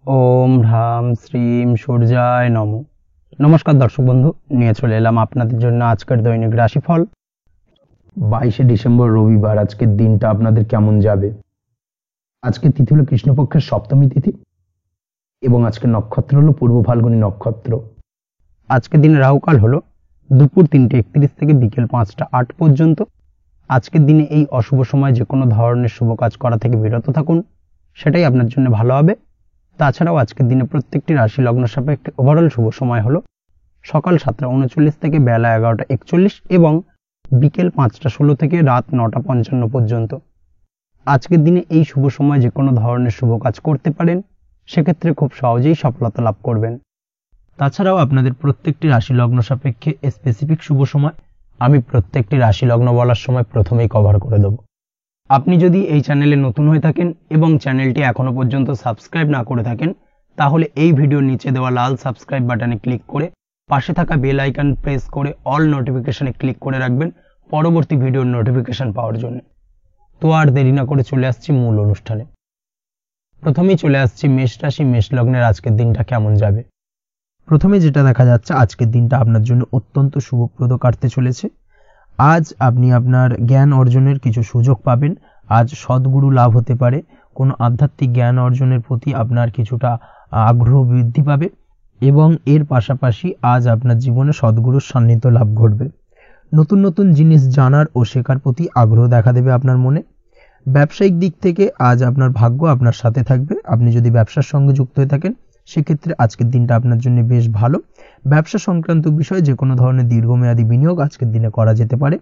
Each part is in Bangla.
ओम ह्राम श्रीम सूर्याय नमो। नमस्कार दर्शक बंधु, নিয়ে চলে এলাম আপনাদের জন্য আজকের দৈনিক রাশিফল। 22 ডিসেম্বর রবিবার আজকের দিনটা আপনাদের কেমন যাবে। আজকে তিথি হলো কৃষ্ণপক্ষের সপ্তমী তিথি এবং আজকে নক্ষত্র হলো পূর্ব ফাল্গুনী নক্ষত্র। আজকের দিনে রাহুকাল হলো দুপুর 3:31 থেকে বিকেল 5টা 8 পর্যন্ত। আজকের দিনে এই অশুভ সময় যে কোনো ধরনের শুভ কাজ করা থেকে বিরত থাকুন, সেটাই আপনার জন্য ভালো হবে। তাছাড়াও আজকের দিনে প্রত্যেকটি রাশি লগ্ন সাপেক্ষে ওভারঅল শুভ সময় হলো সকাল 7টা 39 থেকে বেলা 11টা 41 এবং বিকেল 5টা 16 থেকে রাত 9টা 55 পর্যন্ত। আজকের দিনে এই শুভ সময় যে কোনো ধরনের শুভ কাজ করতে পারেন, সেক্ষেত্রে খুব সহজেই সফলতা লাভ করবেন। তাছাড়াও আপনাদের প্রত্যেকটি রাশি লগ্ন সাপেক্ষে স্পেসিফিক শুভ সময় আমি প্রত্যেকটি রাশি লগ্ন বলার সময় প্রথমেই কভার করে দেব। আপনি যদি এই চ্যানেলে নতুন হয়ে থাকেন এবং চ্যানেলটি এখনো পর্যন্ত সাবস্ক্রাইব না করে থাকেন, তাহলে এই ভিডিওর নিচে দেওয়া লাল সাবস্ক্রাইব বাটনে ক্লিক করে পাশে থাকা বেল আইকন প্রেস করে অল নোটিফিকেশনে ক্লিক করে রাখবেন পরবর্তী ভিডিওর নোটিফিকেশন পাওয়ার জন্য। তো আর দেরি না করে চলে আসছি মূল অনুষ্ঠানে। প্রথমেই চলে আসছি মেষ রাশি মেষ লগ্নের আজকের দিনটা কেমন যাবে। প্রথমে যেটা দেখা যাচ্ছে, আজকের দিনটা আপনার জন্য অত্যন্ত শুভপ্রদ কাটতে চলেছে। আজ আপনি আপনার জ্ঞান অর্জনের কিছু সুযোগ পাবেন। আজ সদ্গুরু লাভ হতে পারে। কোনো আধ্যাত্মিক জ্ঞান অর্জনের প্রতি আপনার কিছুটা আগ্রহ বৃদ্ধি পাবে এবং এর পাশাপাশি আজ আপনার জীবনে সদ্গুরুর সান্নিধ্য লাভ ঘটবে। নতুন নতুন জিনিস জানার ও শেখার প্রতি আগ্রহ দেখা দেবে আপনার মনে। ব্যবসায়িক দিক থেকে আজ আপনার ভাগ্য আপনার সাথে থাকবে। আপনি যদি ব্যবসার সঙ্গে যুক্ত হয়ে থাকেন, সেক্ষেত্রে আজকের দিনটা আপনার জন্য বেশ ভালো। ব্যবসা সংক্রান্ত বিষয়ে যে কোনো ধরনের দীর্ঘমেয়াদী বিনিয়োগ আজকের দিনে করা যেতে পারে।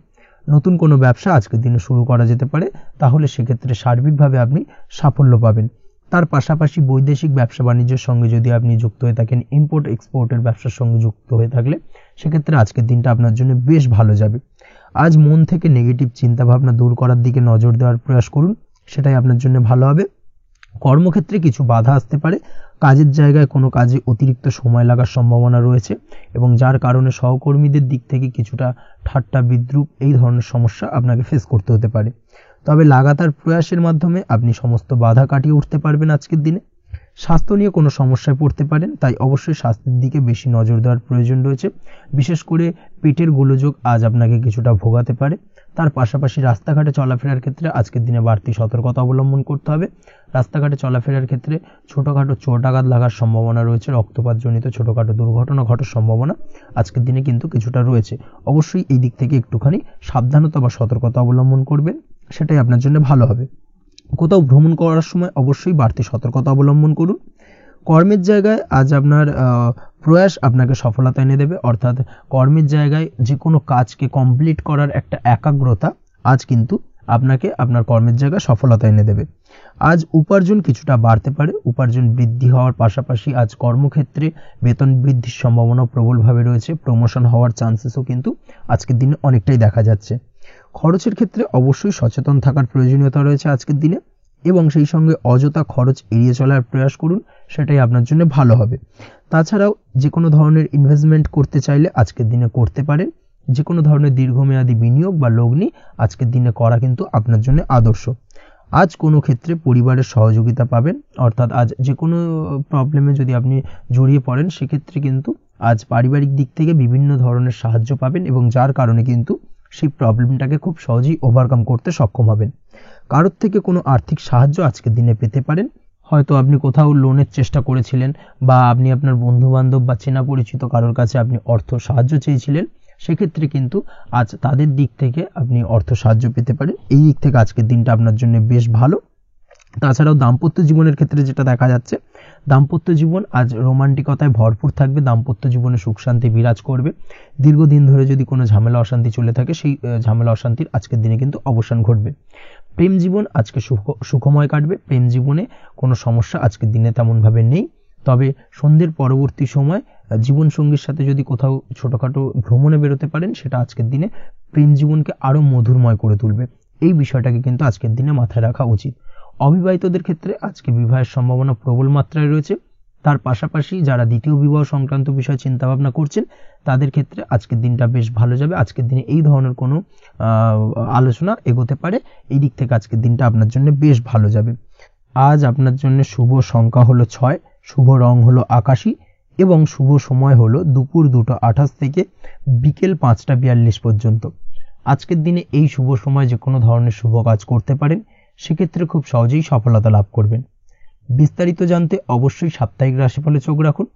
নতুন কোনো ব্যবসা আজকের দিনে শুরু করা যেতে পারে, তাহলে সেক্ষেত্রে সার্বিকভাবে আপনি সাফল্য পাবেন। তার পাশাপাশি বৈদেশিক ব্যবসা বাণিজ্যের সঙ্গে যদি আপনি যুক্ত হয়ে থাকেন, ইম্পোর্ট এক্সপোর্টের ব্যবসার সঙ্গে যুক্ত হয়ে থাকলে, সেক্ষেত্রে আজকের দিনটা আপনার জন্য বেশ ভালো যাবে। আজ মন থেকে নেগেটিভ চিন্তাভাবনা দূর করার দিকে নজর দেওয়ার প্রয়াস করুন, সেটাই আপনার জন্য ভালো হবে। কর্মক্ষেত্রে কিছু বাধা আসতে পারে। কাজের জায়গায় কোনো কাজে অতিরিক্ত সময় লাগার সম্ভাবনা রয়েছে এবং যার কারণে সহকর্মীদের দিক থেকে কিছুটা ঠাট্টা বিদ্রূপ এই ধরনের সমস্যা আপনাকে ফেস করতে হতে পারে। তবে লাগাতার প্রয়াসের মাধ্যমে আপনি সমস্ত বাধা কাটিয়ে উঠতে পারবেন আজকের দিনে। স্বাস্থ্য নিয়ে কোনো সমস্যায় পড়তে পারেন, তাই অবশ্যই স্বাস্থ্যের দিকে বেশি নজর দেওয়ার প্রয়োজন রয়েছে। বিশেষ করে পেটের গোলযোগ আজ আপনাকে কিছুটা ভোগাতে পারে। তার পাশাপাশি রাস্তাঘাটে চলাফেরার ক্ষেত্রে আজকের দিনে বাড়তি সতর্কতা অবলম্বন করতে হবে। রাস্তাঘাটে চলাফেরার ক্ষেত্রে ছোটোখাটো চোট আঘাত লাগার সম্ভাবনা রয়েছে। রক্তপাতজনিত ছোটোখাটো দুর্ঘটনা ঘটার সম্ভাবনা আজকের দিনে কিন্তু কিছুটা রয়েছে। অবশ্যই এই দিক থেকে একটুখানি সাবধানতা বা সতর্কতা অবলম্বন করবেন, সেটাই আপনার জন্য ভালো হবে। কোথাও ভ্রমণ করার সময় অবশ্যই বাড়তি সতর্কতা অবলম্বন করুন। কর্মের জায়গায় আজ আপনার প্রয়াস আপনাকে সফলতা এনে দেবে, অর্থাৎ কর্মের জায়গায় যে কোনো কাজকে কমপ্লিট করার একটা একাগ্রতা আজ কিন্তু আপনাকে আপনার কর্মের জায়গায় সফলতা এনে দেবে। আজ উপার্জন কিছুটা বাড়তে পারে। উপার্জন বৃদ্ধি হওয়ার পাশাপাশি আজ কর্মক্ষেত্রে বেতন বৃদ্ধির সম্ভাবনা প্রবলভাবে রয়েছে। প্রমোশন হওয়ার চান্সেসও কিন্তু আজকের দিনে অনেকটাই দেখা যাচ্ছে। খরচের ক্ষেত্রে অবশ্যই সচেতন থাকার প্রয়োজনীয়তা রয়েছে আজকের দিনে এবং সেই সঙ্গে অযথা খরচ এড়িয়ে চলার প্রয়াস করুন, সেটাই আপনার জন্য ভালো হবে। তাছাড়াও যে কোনো ধরনের ইনভেস্টমেন্ট করতে চাইলে আজকের দিনে করতে পারেন। যে কোনো ধরনের দীর্ঘমেয়াদী বিনিয়োগ বা লগ্নি আজকের দিনে করা কিন্তু আপনার জন্য আদর্শ। আজ কোনো ক্ষেত্রে পরিবারের সহযোগিতা পাবেন, অর্থাৎ আজ যে কোনো প্রবলেমে যদি আপনি জড়িয়ে পড়েন, সেক্ষেত্রে কিন্তু আজ পারিবারিক দিক থেকে বিভিন্ন ধরনের সাহায্য পাবেন এবং যার কারণে কিন্তু সেই প্রবলেমটাকে খুব সহজেই ওভারকাম করতে সক্ষম হবেন। কারোর থেকে কোনো আর্থিক সাহায্য আজকের দিনে পেতে পারেন। হয়তো আপনি কোথাও লোনের চেষ্টা করেছিলেন বা আপনি আপনার বন্ধুবান্ধব বা চেনা পরিচিত কারোর কাছে আপনি অর্থ সাহায্য চেয়েছিলেন, সেক্ষেত্রে কিন্তু আজ তাদের দিক থেকে আপনি অর্থ সাহায্য পেতে পারেন। এই দিক থেকে আজকের দিনটা আপনার জন্য বেশ ভালো। তাছাড়াও দাম্পত্য জীবনের ক্ষেত্রে যেটা দেখা যাচ্ছে, দাম্পত্য জীবন আজ রোমান্টিকতায় ভরপুর থাকবে। দাম্পত্য জীবনে সুখ শান্তি বিরাজ করবে। দীর্ঘদিন ধরে যদি কোনো ঝামেলা অশান্তি চলে থাকে, সেই ঝামেলা অশান্তির আজকের দিনে কিন্তু অবসান ঘটবে। প্রেম জীবন আজকে সুখময় কাটবে। প্রেম জীবনে কোনো সমস্যা আজকের দিনে তেমনভাবে নেই। তবে সন্ধ্যের পরবর্তী সময় জীবনসঙ্গীর সাথে যদি কোথাও ছোটোখাটো ভ্রমণে বেরোতে পারেন, সেটা আজকের দিনে প্রেম জীবনকে আরও মধুরময় করে তুলবে। এই বিষয়টাকে কিন্তু আজকের দিনে মাথায় রাখা উচিত। অবিবাহিতদের ক্ষেত্রে আজকে বিবাহের সম্ভাবনা প্রবল মাত্রায় রয়েছে। তার পাশাপাশি যারা দ্বিতীয় বিবাহ সংক্রান্ত বিষয় চিন্তাভাবনা করছেন, তাদের ক্ষেত্রে আজকের দিনটা বেশ ভালো যাবে। আজকের দিনে এই ধরনের কোনো আলোচনা এগোতে পারে। এই দিক থেকে আজকের দিনটা আপনার জন্য বেশ ভালো যাবে। আজ আপনার জন্য শুভ সংখ্যা হলো 6, শুভ রং হলো আকাশী এবং শুভ সময় হলো দুপুর 2:28 থেকে বিকেল 5:42 পর্যন্ত। আজকের দিনে এই শুভ সময় যে কোনো ধরনের শুভ কাজ করতে পারেন, সেক্ষেত্রে খুব সহজেই সফলতা লাভ করবেন। বিস্তারিত জানতে অবশ্যই সাপ্তাহিক রাশিফলে চোখ রাখুন।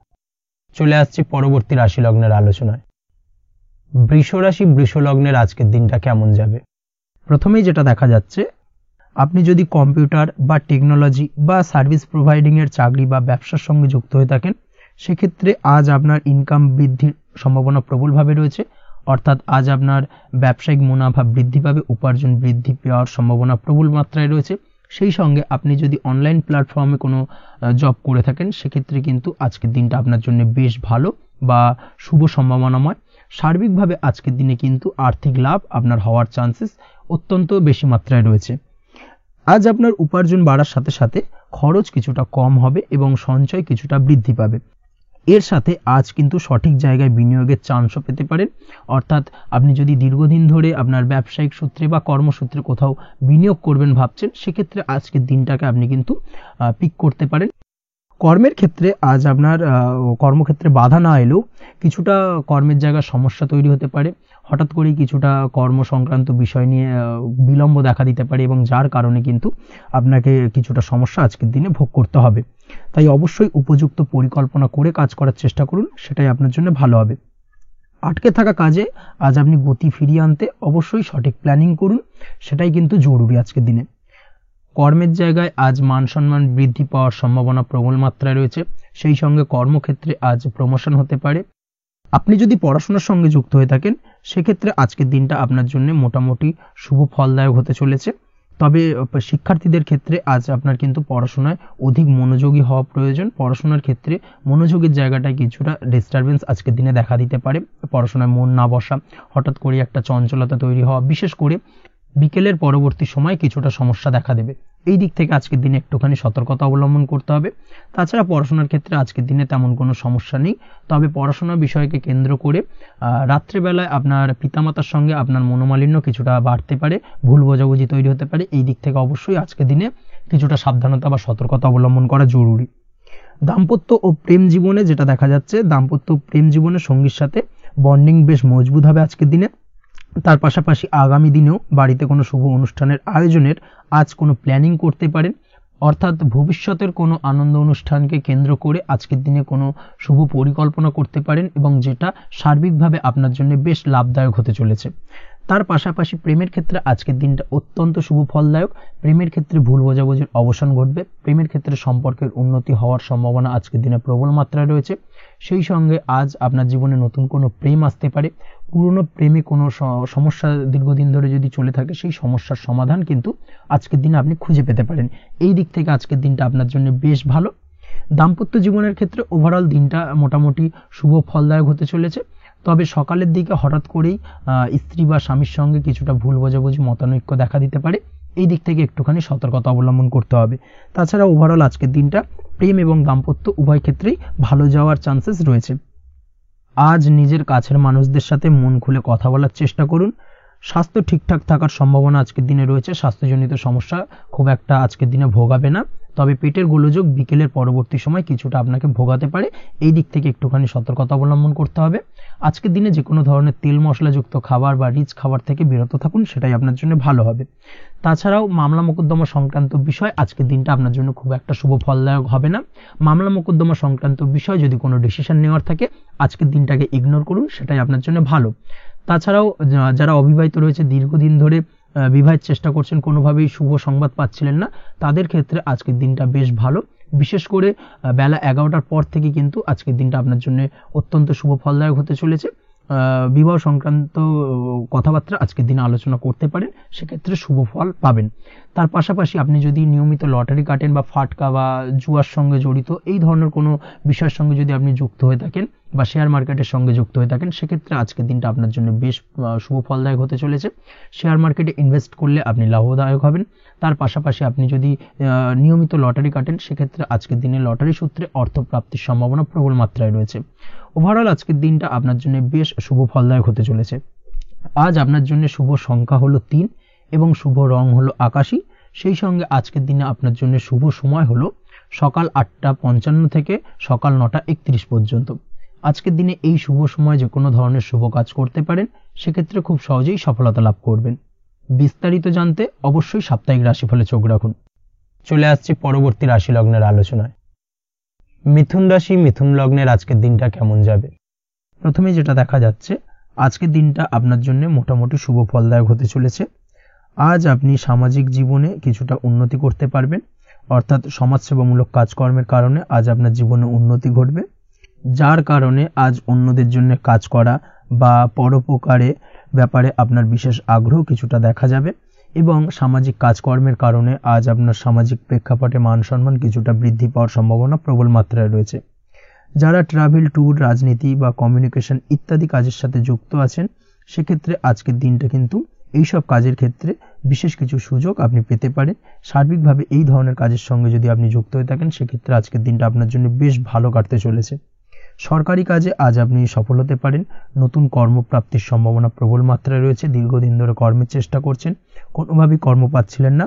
চলে আসছে পরবর্তী রাশি লগ্নের আলোচনায়। বৃষ রাশি বৃষ লগ্নের আজকের দিনটা কেমন যাবে? প্রথমেই যেটা দেখা যাচ্ছে, আপনি যদি কম্পিউটার বা টেকনোলজি বা সার্ভিস প্রোভাইডিং এর চাকরি বা ব্যবসার সঙ্গে যুক্ত হয়ে থাকেন, সেক্ষেত্রে আজ আপনার ইনকাম বৃদ্ধির সম্ভাবনা প্রবলভাবে রয়েছে। অর্থাৎ আজ আপনার ব্যবসায়িক মুনাফা বৃদ্ধি পাবে, উপার্জন বৃদ্ধি পাওয়ার সম্ভাবনা প্রবল মাত্রায় রয়েছে। সেই সঙ্গে আপনি যদি অনলাইন প্ল্যাটফর্মে কোনো জব করে থাকেন, সেক্ষেত্রে কিন্তু আজকের দিনটা আপনার জন্য বেশ ভালো বা শুভ সম্ভাবনাময়। সার্বিকভাবে আজকের দিনে কিন্তু আর্থিক লাভ আপনার হওয়ার চান্সেস অত্যন্ত বেশি মাত্রায় রয়েছে। আজ আপনার উপার্জন বাড়ার সাথে সাথে খরচ কিছুটা কম হবে এবং সঞ্চয় কিছুটা বৃদ্ধি পাবে। এর সাথে আজ কিন্তু সঠিক জায়গায় বিনিয়োগের চান্সও পেতে পারেন। অর্থাৎ আপনি যদি দীর্ঘদিন ধরে আপনার ব্যবসায়িক সূত্রে বা কর্মসূত্রে কোথাও বিনিয়োগ করবেন ভাবছেন, সেক্ষেত্রে আজকের দিনটাকে আপনি কিন্তু পিক করতে পারেন। কর্মের ক্ষেত্রে আজ আপনার কর্মক্ষেত্রে বাধা না এলেও কিছুটা কর্মের জায়গায় সমস্যা তৈরি হতে পারে। হঠাৎ করেই কিছুটা কর্ম সংক্রান্ত বিষয় নিয়ে বিলম্ব দেখা দিতে পারে এবং যার কারণে কিন্তু আপনাকে কিছুটা সমস্যা আজকের দিনে ভোগ করতে হবে। তাই অবশ্যই উপযুক্ত পরিকল্পনা করে কাজ করার চেষ্টা করুন, সেটাই আপনার জন্য ভালো হবে। আটকে থাকা কাজে আজ আপনি গতি ফিরিয়ে আনতে অবশ্যই সঠিক প্ল্যানিং করুন, সেটাই কিন্তু জরুরি আজকের দিনে। কর্মের জায়গায় আজ মান সম্মান বৃদ্ধি পাওয়ার সম্ভাবনা প্রবল মাত্রায় রয়েছে। সেই সঙ্গে কর্মক্ষেত্রে আজ প্রমোশন হতে পারে। আপনি যদি পড়াশোনার সঙ্গে যুক্ত হয়ে থাকেন, সেক্ষেত্রে আজকের দিনটা আপনার জন্য মোটামুটি শুভ ফলদায়ক হতে চলেছে। তবে শিক্ষার্থীদের ক্ষেত্রে আজ আপনার কিন্তু পড়াশোনায় অধিক মনোযোগী হওয়া প্রয়োজন। পড়াশোনার ক্ষেত্রে মনোযোগের জায়গাটায় কিছুটা ডিস্টারবেন্স আজকের দিনে দেখা দিতে পারে। পড়াশোনায় মন না বসা, হঠাৎ করে একটা চঞ্চলতা তৈরি হওয়া, বিশেষ করে বিকেলের পরবর্তী সময় কিছুটা সমস্যা দেখা দেবে। এই দিক থেকে আজকের দিনে একটুখানি সতর্কতা অবলম্বন করতে হবে। তাছাড়া পড়াশোনার ক্ষেত্রে আজকের দিনে তেমন কোনো সমস্যা নেই। তবে পড়াশোনার বিষয়কে কেন্দ্র করে রাত্রেবেলায় আপনার পিতামাতার সঙ্গে আপনার মনোমালিন্য কিছুটা বাড়তে পারে, ভুল বোঝাবুঝি তৈরি হতে পারে। এই দিক থেকে অবশ্যই আজকের দিনে কিছুটা সাবধানতা বা সতর্কতা অবলম্বন করা জরুরি। দাম্পত্য ও প্রেম জীবনে যেটা দেখা যাচ্ছে, দাম্পত্য প্রেম জীবনের সঙ্গীর সাথে বন্ডিং বেশ মজবুত হবে আজকের দিনে। তার পাশাপাশি আগামী দিনেও বাড়িতে কোনো শুভ অনুষ্ঠানের আয়োজনের আজ কোনো প্ল্যানিং করতে পারেন। অর্থাৎ ভবিষ্যতের কোনো আনন্দ অনুষ্ঠানকে কেন্দ্র করে আজকের দিনে কোনো শুভ পরিকল্পনা করতে পারেন এবং যেটা সার্বিকভাবে আপনার জন্য বেশ লাভদায়ক হতে চলেছে। তার পাশাপাশি প্রেমের ক্ষেত্রে আজকের দিনটা অত্যন্ত শুভ ফলদায়ক। প্রেমের ক্ষেত্রে ভুল বোঝাবুঝির অবসান ঘটবে। প্রেমের ক্ষেত্রে সম্পর্কের উন্নতি হওয়ার সম্ভাবনা আজকের দিনে প্রবল মাত্রায় রয়েছে। সেই সঙ্গে আজ আপনার জীবনে নতুন কোনো প্রেম আসতে পারে। পুরনো প্রেমে কোনো সমস্যা দীর্ঘদিন ধরে যদি চলে থাকে, সেই সমস্যার সমাধান কিন্তু আজকের দিনে আপনি খুঁজে পেতে পারেন। এই দিক থেকে আজকের দিনটা আপনার জন্য বেশ ভালো। দাম্পত্য জীবনের ক্ষেত্রে ওভারঅল দিনটা মোটামুটি শুভ ফলদায়ক হতে চলেছে। তবে সকালের দিকে হঠাৎ করেই স্ত্রী বা স্বামীর সঙ্গে কিছুটা ভুল বোঝাবুঝি, মতানৈক্য দেখা দিতে পারে। এই দিক থেকে একটুখানি সতর্কতা অবলম্বন করতে হবে। তাছাড়া ওভারঅল আজকের দিনটা প্রেম এবং দাম্পত্য উভয় ক্ষেত্রেই ভালো যাওয়ার চান্সেস রয়েছে। আজ নিজের কাছের মানুষদের সাথে মন খুলে কথা বলার চেষ্টা করুন। স্বাস্থ্য ঠিকঠাক থাকার সম্ভাবনা আজকের দিনে রয়েছে। স্বাস্থ্যজনিত সমস্যা খুব একটা আজকের দিনে ভোগাবে না। তবে পেটের গোলযোগ বিকেলের পরবর্তী সময় কিছুটা আপনাকে ভোগাতে পারে। এই দিক থেকে একটুখানি সতর্কতা অবলম্বন করতে হবে। আজকের দিনে যে কোনো ধরনের তেল মশলাযুক্ত খাবার বা রিচ খাবার থেকে বিরত থাকুন, সেটাই আপনার জন্য ভালো হবে। তাছাড়াও মামলা মোকদ্দমা সংক্রান্ত বিষয় আজকের দিনটা আপনার জন্য খুব একটা শুভ ফলদায়ক হবে না। মামলা মোকদ্দমা সংক্রান্ত বিষয় যদি কোনো ডিসিশন নেওয়ার থাকে, আজকের দিনটাকে ইগনোর করুন, সেটাই আপনার জন্য ভালো। তাছাড়াও যারা অবিবাহিত রয়েছে, দীর্ঘদিন ধরে বিবাহের চেষ্টা করছেন, কোনোভাবেই শুভ সংবাদ পাচ্ছিলেন না, তাদের ক্ষেত্রে আজকের দিনটা বেশ ভালো। বিশেষ করে বেলা 11টার পর থেকে কিন্তু আজকের দিনটা আপনার জন্য অত্যন্ত শুভ ফলদায়ক হতে চলেছে। বিবাহ সংক্রান্ত কথাবার্তা আজকের দিনে আলোচনা করতে পারেন, সেক্ষেত্রে শুভ ফল পাবেন। তার পাশাপাশি আপনি যদি নিয়মিত লটারি কাটেন বা ফাটকা বা জুয়ার সঙ্গে জড়িত এই ধরনের কোনো বিষয়ের সঙ্গে যদি আপনি যুক্ত হয়ে থাকেন বা শেয়ার মার্কেটের সঙ্গে যুক্ত হয়ে থাকেন, সেক্ষেত্রে আজকের দিনটা আপনার জন্য বেশ শুভ ফলদায়ক হতে চলেছে। শেয়ার মার্কেটে ইনভেস্ট করলে আপনি লাভদায়ক হবেন। তার পাশাপাশি আপনি যদি নিয়মিত লটারি কাটেন, সেক্ষেত্রে আজকের দিনে লটারি সূত্রে অর্থ প্রাপ্তির সম্ভাবনা প্রবল মাত্রায় রয়েছে। ওভারঅল আজকের দিনটা আপনার জন্য বেশ শুভ ফলদায়ক হতে চলেছে। আজ আপনার জন্য শুভ সংখ্যা হলো 3 এবং শুভ রং হলো আকাশী। সেই সঙ্গে আজকের দিনে আপনার জন্য শুভ সময় হলো সকাল 8:55 থেকে সকাল 9:31 পর্যন্ত। আজকের দিনে এই শুভ সময় যে কোনো ধরনের শুভ কাজ করতে পারেন, সেক্ষেত্রে খুব সহজেই সফলতা লাভ করবেন। বিস্তারিত জানতে অবশ্যই সাপ্তাহিক রাশিফলে চোখ রাখুন। চলে আসছি পরবর্তী রাশি লগ্নের আলোচনায়। মিথুন রাশি, মিথুন লগ্নের আজকের দিনটা কেমন যাবে? প্রথমে যেটা দেখা যাচ্ছে, আজকের দিনটা আপনার জন্য মোটামুটি শুভ ফলদায়ক হতে চলেছে। আজ আপনি সামাজিক জীবনে কিছুটা উন্নতি করতে পারবেন, অর্থাৎ সমাজসেবামূলক কাজকর্মের কারণে আজ আপনার জীবনে উন্নতি ঘটবে, যার কারণে আজ অন্যদের জন্য কাজ করা বা পরোপকারে ব্যাপারে আপনার বিশেষ আগ্রহ কিছুটা দেখা যাবে এবং সামাজিক কাজকর্মের কারণে আজ আপনার সামাজিক প্রেক্ষাপটে মান সম্মান কিছুটা বৃদ্ধি পাওয়ার সম্ভাবনা প্রবল মাত্রায় রয়েছে। যারা ট্রাভেল, ট্যুর, রাজনীতি বা কমিউনিকেশন ইত্যাদি কাজের সাথে যুক্ত আছেন, সেক্ষেত্রে আজকের দিনটা কিন্তু এইসব কাজের ক্ষেত্রে বিশেষ কিছু সুযোগ আপনি পেতে পারেন। সার্বিকভাবে এই ধরনের কাজের সঙ্গে যদি আপনি যুক্ত হয়ে থাকেন, সেক্ষেত্রে আজকের দিনটা আপনার জন্য বেশ ভালো কাটতে চলেছে। সরকারি কাজে আজ আপনি সফল হতে পারেন। নতুন কর্মপ্রাপ্তির সম্ভাবনা প্রবল মাত্রায় রয়েছে। দীর্ঘদিন ধরে কর্মের চেষ্টা করছেন, কোনোভাবেই কর্ম পাচ্ছিলেন না,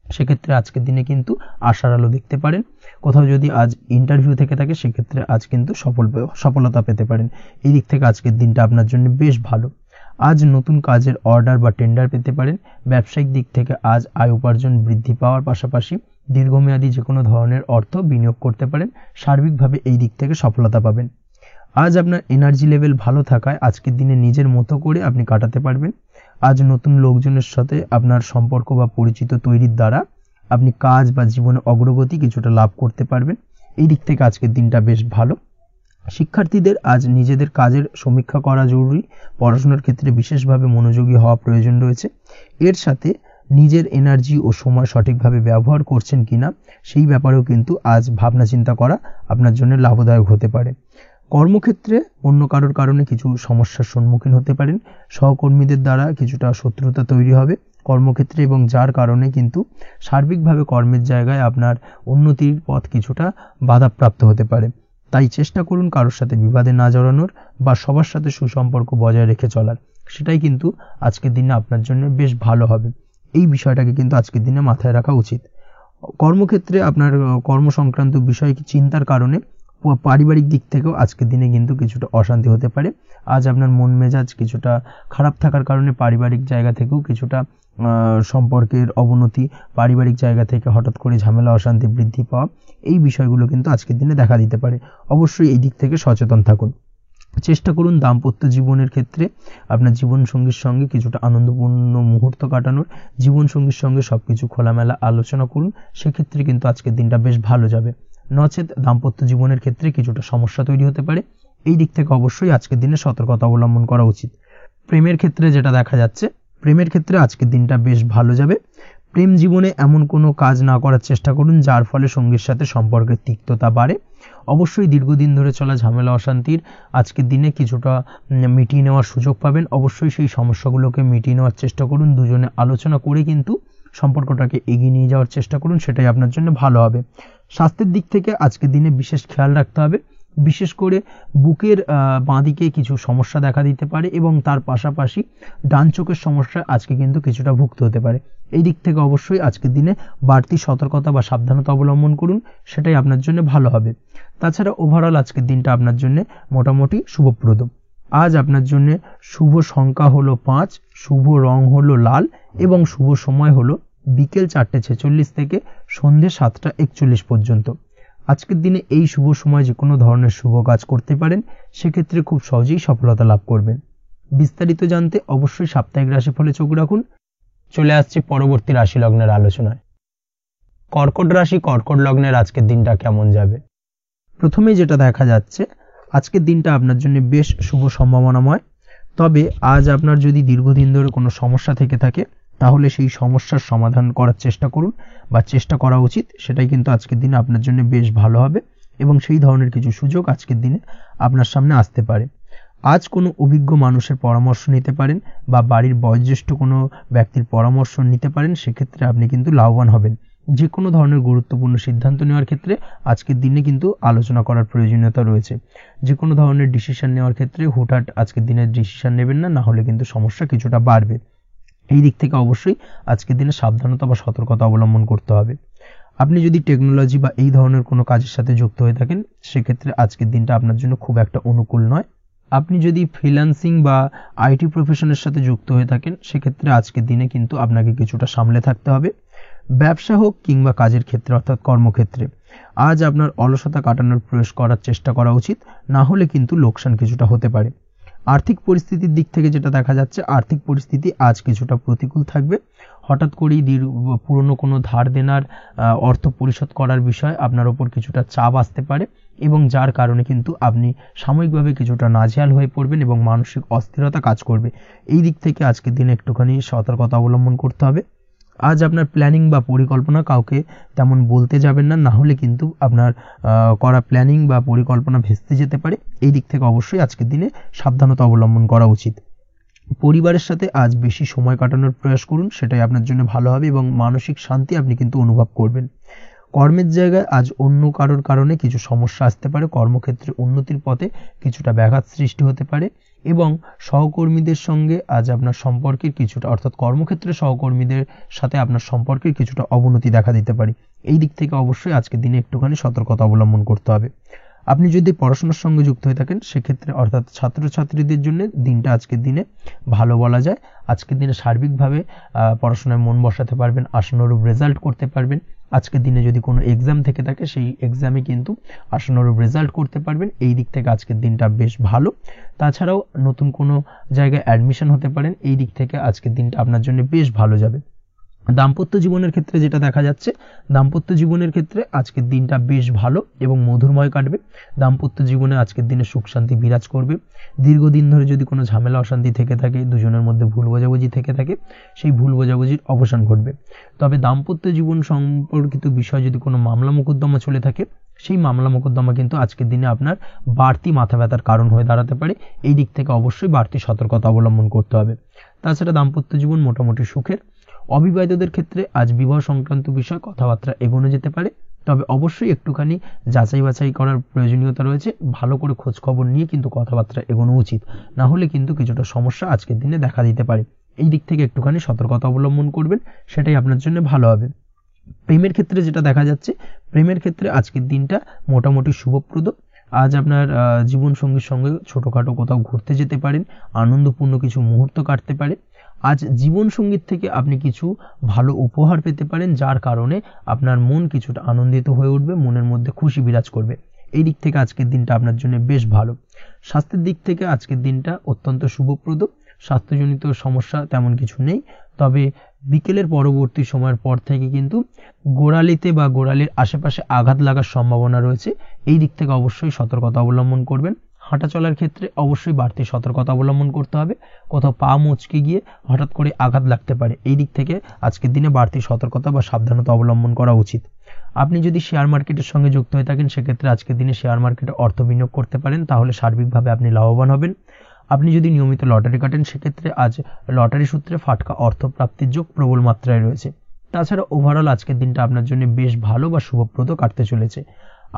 সেক্ষেত্রে আজকের দিনে কিন্তু আশার আলো দেখতে পারেন। কোথাও যদি আজ ইন্টারভিউ থেকে থাকে, সেক্ষেত্রে আজ কিন্তু সফলতা পেতে পারেন। এই দিক থেকে আজকের দিনটা আপনার জন্য বেশ ভালো। আজ নতুন কাজের অর্ডার বা টেন্ডার পেতে পারেন। ব্যবসায়িক দিক থেকে আজ আয় উপার্জন বৃদ্ধি পাওয়ার পাশাপাশি দীর্ঘমেয়াদী যে কোনো ধরনের অর্থ বিনিয়োগ করতে পারেন। সার্বিকভাবে এই দিক থেকে সফলতা পাবেন। আজ আপনার এনার্জি লেভেল ভালো থাকায় আজকের দিনে নিজের মতো করে আপনি কাটাতে পারবেন। আজ নতুন লোকজনের সাথে আপনার সম্পর্ক বা পরিচিত তৈরির দ্বারা আপনি কাজ বা জীবনে অগ্রগতি কিছুটা লাভ করতে পারবেন। এই দিক থেকে আজকের দিনটা বেশ ভালো। শিক্ষার্থীদের আজ নিজেদের কাজের সমীক্ষা করা জরুরি। পড়াশোনার ক্ষেত্রে বিশেষভাবে মনোযোগী হওয়া প্রয়োজন রয়েছে। এর সাথে নিজের এনার্জি ও সময় সঠিকভাবে ব্যবহার করছেন কিনা, সেই ব্যাপারেও কিন্তু আজ ভাবনা চিন্তা করা আপনার জন্য লাভদায়ক হতে পারে। কর্মক্ষেত্রে অন্য কারোর কারণে কিছু সমস্যার সম্মুখীন হতে পারেন। সহকর্মীদের দ্বারা কিছুটা শত্রুতা তৈরি হবে কর্মক্ষেত্রে, এবং যার কারণে কিন্তু সার্বিকভাবে কর্মের জায়গায় আপনার উন্নতির পথ কিছুটা বাধাপ্রাপ্ত হতে পারে। তাই চেষ্টা করুন কারোর সাথে বিবাদে না জড়ানোর বা সবার সাথে সুসম্পর্ক বজায় রেখে চলার। সেটাই কিন্তু আজকের দিনে আপনার জন্য বেশ ভালো হবে। এই বিষয়টাকে কিন্তু আজকের দিনে মাথায় রাখা উচিত। কর্মক্ষেত্রে আপনার কর্মসংক্রান্ত বিষয় চিন্তার কারণে পারিবারিক দিক থেকেও আজকের দিনে কিন্তু কিছুটা অশান্তি হতে পারে। আজ আপনার মন মেজাজ কিছুটা খারাপ থাকার কারণে পারিবারিক জায়গা থেকেও কিছুটা সম্পর্কের অবনতি, পারিবারিক জায়গা থেকে হঠাৎ করে ঝামেলা অশান্তি বৃদ্ধি পাওয়া, এই বিষয়গুলো কিন্তু আজকের দিনে দেখা দিতে পারে। অবশ্যই এই দিক থেকে সচেতন থাকুন। চেষ্টা করুন দাম্পত্য জীবনের ক্ষেত্রে আপনার জীবনসঙ্গীর সঙ্গে কিছুটা আনন্দপূর্ণ মুহূর্ত কাটানোর। জীবনসঙ্গীর সঙ্গে সবকিছু খোলামেলা আলোচনা করুন, সেক্ষেত্রে কিন্তু আজকের দিনটা বেশ ভালো যাবে। নচেত দাম্পত্য জীবনের ক্ষেত্রে কিছুটা সমস্যা তৈরি হতে পারে। এই দিক থেকে অবশ্যই আজকের দিনে সতর্কতা অবলম্বন করা উচিত। প্রেমের ক্ষেত্রে যেটা দেখা যাচ্ছে, প্রেমের ক্ষেত্রে আজকের দিনটা বেশ ভালো যাবে। প্রেম জীবনে এমন কোনো কাজ না করার চেষ্টা করুন যার ফলে সঙ্গীর সাথে সম্পর্কের তিক্ততা বাড়ে। অবশ্যই দীর্ঘদিন ধরে চলা ঝামেলা অশান্তির আজকের দিনে কিছুটা মিটিয়ে নেওয়ার সুযোগ পাবেন। অবশ্যই সেই সমস্যাগুলোকে মিটিয়ে নেওয়ার চেষ্টা করুন। দুজনে আলোচনা করে কিন্তু সম্পর্কটাকে এগিয়ে নিয়ে যাওয়ার চেষ্টা করুন, সেটাই আপনার জন্য ভালো হবে। স্বাস্থ্যের দিক থেকে আজকের দিনে বিশেষ খেয়াল রাখতে হবে। বিশেষ করে বুকের বাঁদিকে কিছু সমস্যা দেখা দিতে পারে এবং তার পাশাপাশি ডান চোখের সমস্যা আজকে কিন্তু কিছুটা ভুগতে হতে পারে। এই দিক থেকে অবশ্যই আজকের দিনে বাড়তি সতর্কতা বা সাবধানতা অবলম্বন করুন, সেটাই আপনার জন্য ভালো হবে। তাছাড়া ওভারঅল আজকের দিনটা আপনার জন্য মোটামুটি শুভপ্রদ। আজ আপনার জন্য শুভ সংখ্যা হলো 5, শুভ রং হলো লাল এবং শুভ সময় হলো বিকেল 4:46 থেকে সন্ধ্যে 7:41 পর্যন্ত। আজকের দিনে এই শুভ সময় যে কোনো ধরনের শুভ কাজ করতে পারেন, সেক্ষেত্রে খুব সহজেই সফলতা লাভ করবেন। বিস্তারিত জানতে অবশ্যই সাপ্তাহিক রাশিফলে চোখ রাখুন। চলে আসছি পরবর্তী রাশি লগ্নের আলোচনায়। কর্কট রাশি, কর্কট লগ্নের আজকের দিনটা কেমন যাবে? প্রথমেই যেটা দেখা যাচ্ছে, আজকের দিনটা আপনার জন্য বেশ শুভ সম্ভাবনাময়। তবে আজ আপনার যদি দীর্ঘদিন ধরে কোনো সমস্যা থেকে থাকে, তাহলে সেই সমস্যার সমাধান করার চেষ্টা করুন বা চেষ্টা করা উচিত। সেটাই কিন্তু আজকের দিনে আপনার জন্য বেশ ভালো হবে এবং সেই ধরনের কিছু সুযোগ আজকের দিনে আপনার সামনে আসতে পারে। আজ কোনো অভিজ্ঞ মানুষের পরামর্শ নিতে পারেন বা বাড়ির বয়োজ্যেষ্ঠ কোনো ব্যক্তির পরামর্শ নিতে পারেন, সেক্ষেত্রে আপনি কিন্তু লাভবান হবেন। যে কোনো ধরনের গুরুত্বপূর্ণ সিদ্ধান্ত নেওয়ার ক্ষেত্রে আজকের দিনে কিন্তু আলোচনা করার প্রয়োজনীয়তা রয়েছে। যে কোনো ধরনের ডিসিশন নেওয়ার ক্ষেত্রে হুটহাট আজকের দিনে ডিসিশন নেবেন না, হলে কিন্তু সমস্যা কিছুটা বাড়বে। এই দিক থেকে অবশ্যই আজকের দিনে সাবধানতা বা সতর্কতা অবলম্বন করতে হবে। আপনি যদি টেকনোলজি বা এই ধরনের কোনো কাজের সাথে যুক্ত হয়ে থাকেন সেক্ষেত্রে আজকের দিনটা আপনার জন্য খুব একটা অনুকূল নয়। আপনি যদি ফ্রিল্যান্সিং বা আইটি প্রফেশনের সাথে যুক্ত হয়ে থাকেন সেক্ষেত্রে আজকের দিনে কিন্তু আপনাকে কিছুটা সামলে থাকতে হবে। ব্যবসা হোক কিংবা কাজের ক্ষেত্রে অর্থাৎ কর্মক্ষেত্রে আজ আপনার অলসতা কাটানোর প্রয়াস করার চেষ্টা করা উচিত, না হলে কিন্তু লোকসান কিছুটা হতে পারে। আর্থিক পরিস্থিতির দিক থেকে যেটা দেখা যাচ্ছে, আর্থিক পরিস্থিতি আজ কিছুটা প্রতিকূল থাকবে। হঠাৎ করেই পুরনো কোনো ধার দেনার অর্থ পরিশোধ করার বিষয়ে আপনার ওপর কিছুটা চাপ আসতে পারে এবং যার কারণে কিন্তু আপনি সাময়িকভাবে কিছুটা নাজেহাল হয়ে পড়বেন এবং মানসিক অস্থিরতা কাজ করবে। এই দিক থেকে আজকের দিনে একটুখানি সতর্কতা অবলম্বন করতে হবে। আজ আপনার প্ল্যানিং বা পরিকল্পনা কাউকে তেমন বলতে যাবেন না, না হলে কিন্তু আপনার করা প্ল্যানিং বা পরিকল্পনা ভেস্তে যেতে পারে। এই দিক থেকে অবশ্যই আজকের দিনে সাবধানতা অবলম্বন করা উচিত। পরিবারের সাথে আজ বেশি সময় কাটানোর প্রয়াস করুন, সেটাই আপনার জন্য ভালো হবে এবং মানসিক শান্তি আপনি কিন্তু অনুভব করবেন। কর্মের জায়গায় আজ অন্য কারোর কারণে কিছু সমস্যা আসতে পারে, কর্মক্ষেত্রে উন্নতির পথে কিছুটা ব্যাঘাত সৃষ্টি হতে পারে এবং সহকর্মীদের সঙ্গে আজ আপনার সম্পর্কের কিছুটা অর্থাৎ কর্মক্ষেত্রে সহকর্মীদের সাথে আপনার সম্পর্কের কিছুটা অবনতি দেখা দিতে পারে। এই দিক থেকে অবশ্যই আজকের দিনে একটুখানি সতর্কতা অবলম্বন করতে হবে। আপনি যদি পড়াশোনার সঙ্গে যুক্ত হয়ে থাকেন সেক্ষেত্রে অর্থাৎ ছাত্রছাত্রীদের জন্য দিনটা আজকের দিনে ভালো বলা যায়। আজকের দিনে সার্বিকভাবে পড়াশোনায় মন বসাতে পারবেন, আশানুরূপ রেজাল্ট করতে পারবেন। আজকের দিনে যদি কোনো এক্সাম থেকে থাকে সেই এক্সামে কিন্তু আশানুরূপ রেজাল্ট করতে পারবেন। এই দিক থেকে আজকের দিনটা বেশ ভালো। তাছাড়াও নতুন কোনো জায়গায় অ্যাডমিশন হতে পারেন, এই দিক থেকে আজকের দিনটা আপনার জন্য বেশ ভালো যাবে। দাম্পত্য জীবনের ক্ষেত্রে যেটা দেখা যাচ্ছে, দাম্পত্য জীবনের ক্ষেত্রে আজকের দিনটা বেশ ভালো এবং মধুরময় কাটবে। দাম্পত্য জীবনে আজকের দিনে সুখ শান্তি বিরাজ করবে। দীর্ঘদিন ধরে যদি কোনো ঝামেলা অশান্তি থেকে থাকে, দুজনের মধ্যে ভুল বোঝাবুঝি থেকে থাকে, সেই ভুল বোঝাবুঝির অবসান ঘটবে। তবে দাম্পত্য জীবন সম্পর্কিত বিষয় যদি কোনো মামলা মোকদ্দমা চলে থাকে, সেই মামলা মোকদ্দমা কিন্তু আজকের দিনে আপনার বাড়তি মাথা ব্যথার কারণ হয়ে দাঁড়াতে পারে। এই দিক থেকে অবশ্যই বাড়তি সতর্কতা অবলম্বন করতে হবে। তাছাড়া দাম্পত্য জীবন মোটামুটি সুখের। অবিবাহিতদের ক্ষেত্রে আজ বিবাহ সংক্রান্ত বিষয় কথাবার্তা এগোনো যেতে পারে, তবে অবশ্যই একটুখানি যাচাই বাছাই করার প্রয়োজনীয়তা রয়েছে। ভালো করে খোঁজ খবর নিয়ে কিন্তু কথাবার্তা এগোনো উচিত, না হলে কিন্তু কিছুটা সমস্যা আজকের দিনে দেখা দিতে পারে। এই দিক থেকে একটুখানি সতর্কতা অবলম্বন করবেন, সেটাই আপনার জন্য ভালো হবে। প্রেমের ক্ষেত্রে যেটা দেখা যাচ্ছে, প্রেমের ক্ষেত্রে আজকের দিনটা মোটামুটি শুভপ্রদ। আজ আপনার জীবন সঙ্গীর সঙ্গে ছোটখাটো কোথাও ঘুরতে যেতে পারেন, আনন্দপূর্ণ কিছু মুহূর্ত কাটতে পারে। আজ জীবন সঙ্গীত থেকে আপনি কিছু ভালো উপহার পেতে পারেন, যার কারণে আপনার মন কিছুটা আনন্দিত হয়ে উঠবে, মনের মধ্যে খুশি বিরাজ করবে। এই দিক থেকে আজকের দিনটা আপনার জন্য বেশ ভালো। স্বাস্থ্যের দিক থেকে আজকের দিনটা অত্যন্ত শুভপ্রদ। স্বাস্থ্যজনিত সমস্যা তেমন কিছু নেই, তবে বিকেলের পরবর্তী সময়ের পর থেকে কিন্তু গোড়ালিতে বা গোড়ালির আশেপাশে আঘাত লাগার সম্ভাবনা রয়েছে। এই দিক থেকে অবশ্যই সতর্কতা অবলম্বন করবেন। হাঁটা চলার ক্ষেত্রে অবশ্যই বাড়তি সতর্কতা অবলম্বন করতে হবে, কোথাও পা মুচকে গিয়ে হঠাৎ করে আঘাত লাগতে পারে। এই দিক থেকে আজকের দিনে বাড়তি সতর্কতা বা সাবধানতা অবলম্বন করা উচিত। আপনি যদি শেয়ার মার্কেটের সঙ্গে যুক্ত হয়ে থাকেন সেক্ষেত্রে আজকের দিনে শেয়ার মার্কেটে অর্থ বিনিয়োগ করতে পারেন, তাহলে সার্বিকভাবে আপনি লাভবান হবেন। আপনি যদি নিয়মিত লটারি কাটেন সেক্ষেত্রে আজ লটারি সূত্রে ফাটকা অর্থ প্রাপ্তির যোগ প্রবল মাত্রায় রয়েছে। তাছাড়া ওভারঅল আজকের দিনটা আপনার জন্য বেশ ভালো বা শুভপ্রদ কাটতে চলেছে।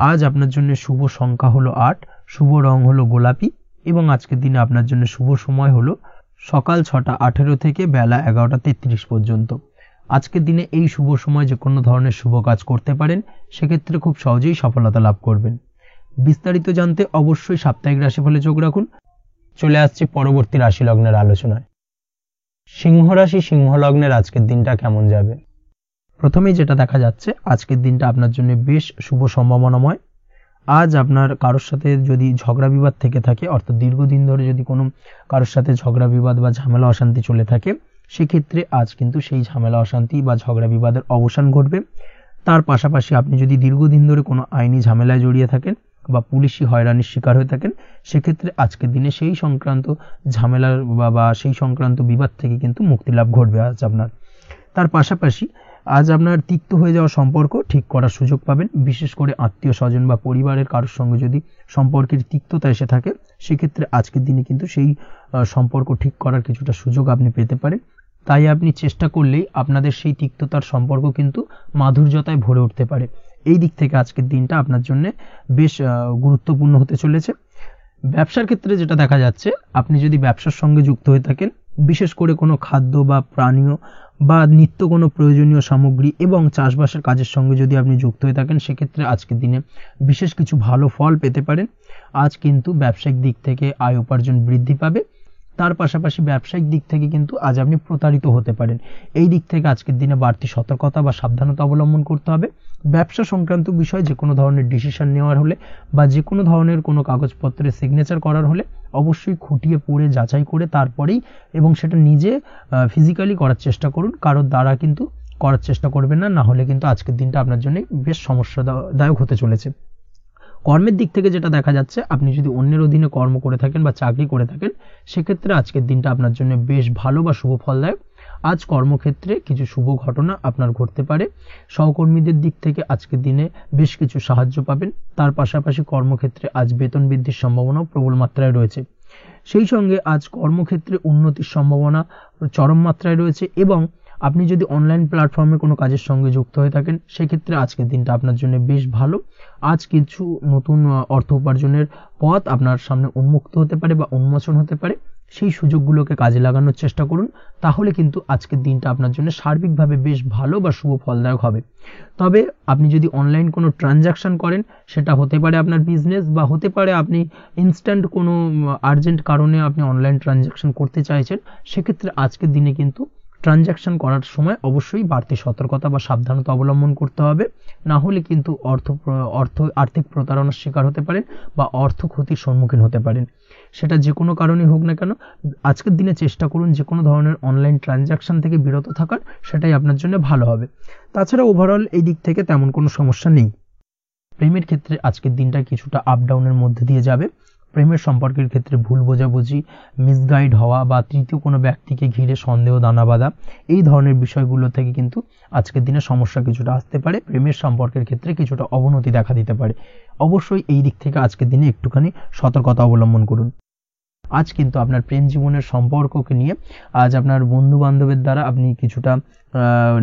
আজ আপনার জন্য শুভ সংখ্যা হলো 8, শুভ রং হলো গোলাপি এবং আজকের দিনে আপনার জন্য শুভ সময় হলো সকাল 6:18 থেকে বেলা 11:33 পর্যন্ত। আজকের দিনে এই শুভ সময় যে কোনো ধরনের শুভ কাজ করতে পারেন, সেক্ষেত্রে খুব সহজেই সফলতা লাভ করবেন। বিস্তারিত জানতে অবশ্যই সাপ্তাহিক রাশিফলে চোখ রাখুন। চলে আসছে পরবর্তী রাশি লগ্নের আলোচনায়। সিংহ রাশি, সিংহ লগ্নের আজকের দিনটা কেমন যাবে? প্রথমেই যেটা দেখা যাচ্ছে, আজকের দিনটা আপনার জন্য বেশ শুভ সম্ভাবনাময়। আজ আপনার কারোর সাথে যদি ঝগড়া বিবাদ থেকে থাকে, অর্থাৎ দীর্ঘদিন ধরে যদি কোনো কারোর সাথে ঝগড়া বিবাদ বা ঝামেলা অশান্তি চলে থাকে, সেক্ষেত্রে আজ কিন্তু সেই ঝামেলা অশান্তি বা ঝগড়া বিবাদের অবসান ঘটবে। তার পাশাপাশি আপনি যদি দীর্ঘদিন ধরে কোনো আইনি ঝামেলায় জড়িয়ে থাকেন বা পুলিশি হয়রানির শিকার হয়ে থাকেন, সেক্ষেত্রে আজকের দিনে সেই সংক্রান্ত ঝামেলার বা সেই সংক্রান্ত বিবাদ থেকে কিন্তু মুক্তি লাভ ঘটবে আজ আপনার। তার পাশাপাশি আজ আপনার তিক্ত হয়ে যাওয়া সম্পর্ক ঠিক করার সুযোগ পাবেন। বিশেষ করে আত্মীয় স্বজন বা পরিবারের কারোর সঙ্গে যদি সম্পর্কের তিক্ততা এসে থাকে, সেক্ষেত্রে আজকের দিনে কিন্তু সেই সম্পর্ক ঠিক করার কিছুটা সুযোগ আপনি পেতে পারেন। তাই আপনি চেষ্টা করলেই আপনাদের সেই তিক্ততার সম্পর্ক কিন্তু মাধুর্যতায় ভরে উঠতে পারে। এই দিক থেকে আজকের দিনটা আপনার জন্য বেশ গুরুত্বপূর্ণ হতে চলেছে। ব্যবসার ক্ষেত্রে যেটা দেখা যাচ্ছে, আপনি যদি ব্যবসার সঙ্গে যুক্ত হয়ে থাকেন, বিশেষ করে কোনো খাদ্য বা পানীয় বা নিত্য কোনো প্রয়োজনীয় সামগ্রী এবং চাষবাসের কাজের সঙ্গে যদি আপনি যুক্ত হয়ে থাকেন, সেক্ষেত্রে আজকের দিনে বিশেষ কিছু ভালো ফল পেতে পারেন। আজ কিন্তু ব্যবসায়িক দিক থেকে আয় উপার্জন বৃদ্ধি পাবে, তার পাশাপাশি ব্যবসায়িক দিক থেকে কিন্তু আজ আপনি প্রতারিত হতে পারেন। এই দিক থেকে আজকের দিনে বাড়তি সতর্কতা বা সাবধানতা অবলম্বন করতে হবে। ব্যবসা সংক্রান্ত বিষয় যে কোনো ধরনের ডিসিশন নেওয়ার হলে বা যে কোনো ধরনের কোনো কাগজপত্রে সিগনেচার করার হলে অবশ্যই খুঁটিয়ে পড়ে যাচাই করে তারপরেই, এবং সেটা নিজে ফিজিক্যালি করার চেষ্টা করুন, কারোর দ্বারা কিন্তু করার চেষ্টা করবেন না, না হলে কিন্তু আজকের দিনটা আপনার জন্য বেশ সমস্যাদায়ক হতে চলেছে। কর্মের দিক থেকে যেটা দেখা যাচ্ছে, আপনি যদি অন্যের অধীনে কর্ম করে থাকেন বা চাকরি করে থাকেন, সেক্ষেত্রে আজকের দিনটা আপনার জন্য বেশ ভালো বা শুভ ফলদায়ক। আজ কর্মক্ষেত্রে কিছু শুভ ঘটনা আপনার ঘটতে পারে। সহকর্মীদের দিক থেকে আজকের দিনে বেশ কিছু সাহায্য পাবেন। তার পাশাপাশি কর্মক্ষেত্রে আজ বেতন বৃদ্ধির সম্ভাবনাও প্রবল মাত্রায় রয়েছে। সেই সঙ্গে আজ কর্মক্ষেত্রে উন্নতির সম্ভাবনা চরম মাত্রায় রয়েছে, এবং আপনি যদি অনলাইন প্ল্যাটফর্মে কোনো কাজের সঙ্গে যুক্ত হয়ে থাকেন, সেক্ষেত্রে আজকের দিনটা আপনার জন্য বেশ ভালো। আজ কিছু নতুন অর্থ উপার্জনের পথ আপনার সামনে উন্মুক্ত হতে পারে বা উন্মোচন হতে পারে। সেই সুযোগগুলোকে কাজে লাগানোর চেষ্টা করুন, তাহলে কিন্তু আজকের দিনটা আপনার জন্য সার্বিকভাবে বেশ ভালো বা শুভ ফলদায়ক হবে। তবে আপনি যদি অনলাইন কোনো ট্রানজাকশন করেন, সেটা হতে পারে আপনার বিজনেস, বা হতে পারে আপনি ইনস্ট্যান্ট কোনো আর্জেন্ট কারণে আপনি অনলাইন ট্রানজাকশন করতে চাইছেন, সেক্ষেত্রে আজকের দিনে কিন্তু ট্রানজাকশন করার সময় অবশ্যই বাড়তি সতর্কতা বা সাবধানতা অবলম্বন করতে হবে, না হলে কিন্তু আর্থিক প্রতারণার শিকার হতে পারেন বা অর্থ ক্ষতির সম্মুখীন হতে পারেন। সেটা যে কোনো কারণেই হোক না কেন, আজকের দিনে চেষ্টা করুন যে কোনো ধরনের অনলাইন ট্রানজাকশন থেকে বিরত থাকার, সেটাই আপনার জন্য ভালো হবে। তাছাড়া ওভারঅল এই দিক থেকে তেমন কোনো সমস্যা নেই। প্রেমের ক্ষেত্রে আজকের দিনটা কিছুটা আপ ডাউনের মধ্যে দিয়ে যাবে। প্রেমের সম্পর্কের ক্ষেত্রে ভুল বোঝাবুঝি, মিসগাইড হওয়া বা তৃতীয় কোনো ব্যক্তিকে ঘিরে সন্দেহ দানা বাঁধা, এই ধরনের বিষয়গুলো থেকে কিন্তু আজকের দিনে সমস্যা কিছুটা আসতে পারে। প্রেমের সম্পর্কের ক্ষেত্রে কিছুটা অবনতি দেখা দিতে পারে। অবশ্যই এই দিক থেকে আজকের দিনে একটুখানি সতর্কতা অবলম্বন করুন। আজ কিন্তু আপনার প্রেম জীবনের সম্পর্ককে নিয়ে আজ আপনার বন্ধু বান্ধবের দ্বারা আপনি কিছুটা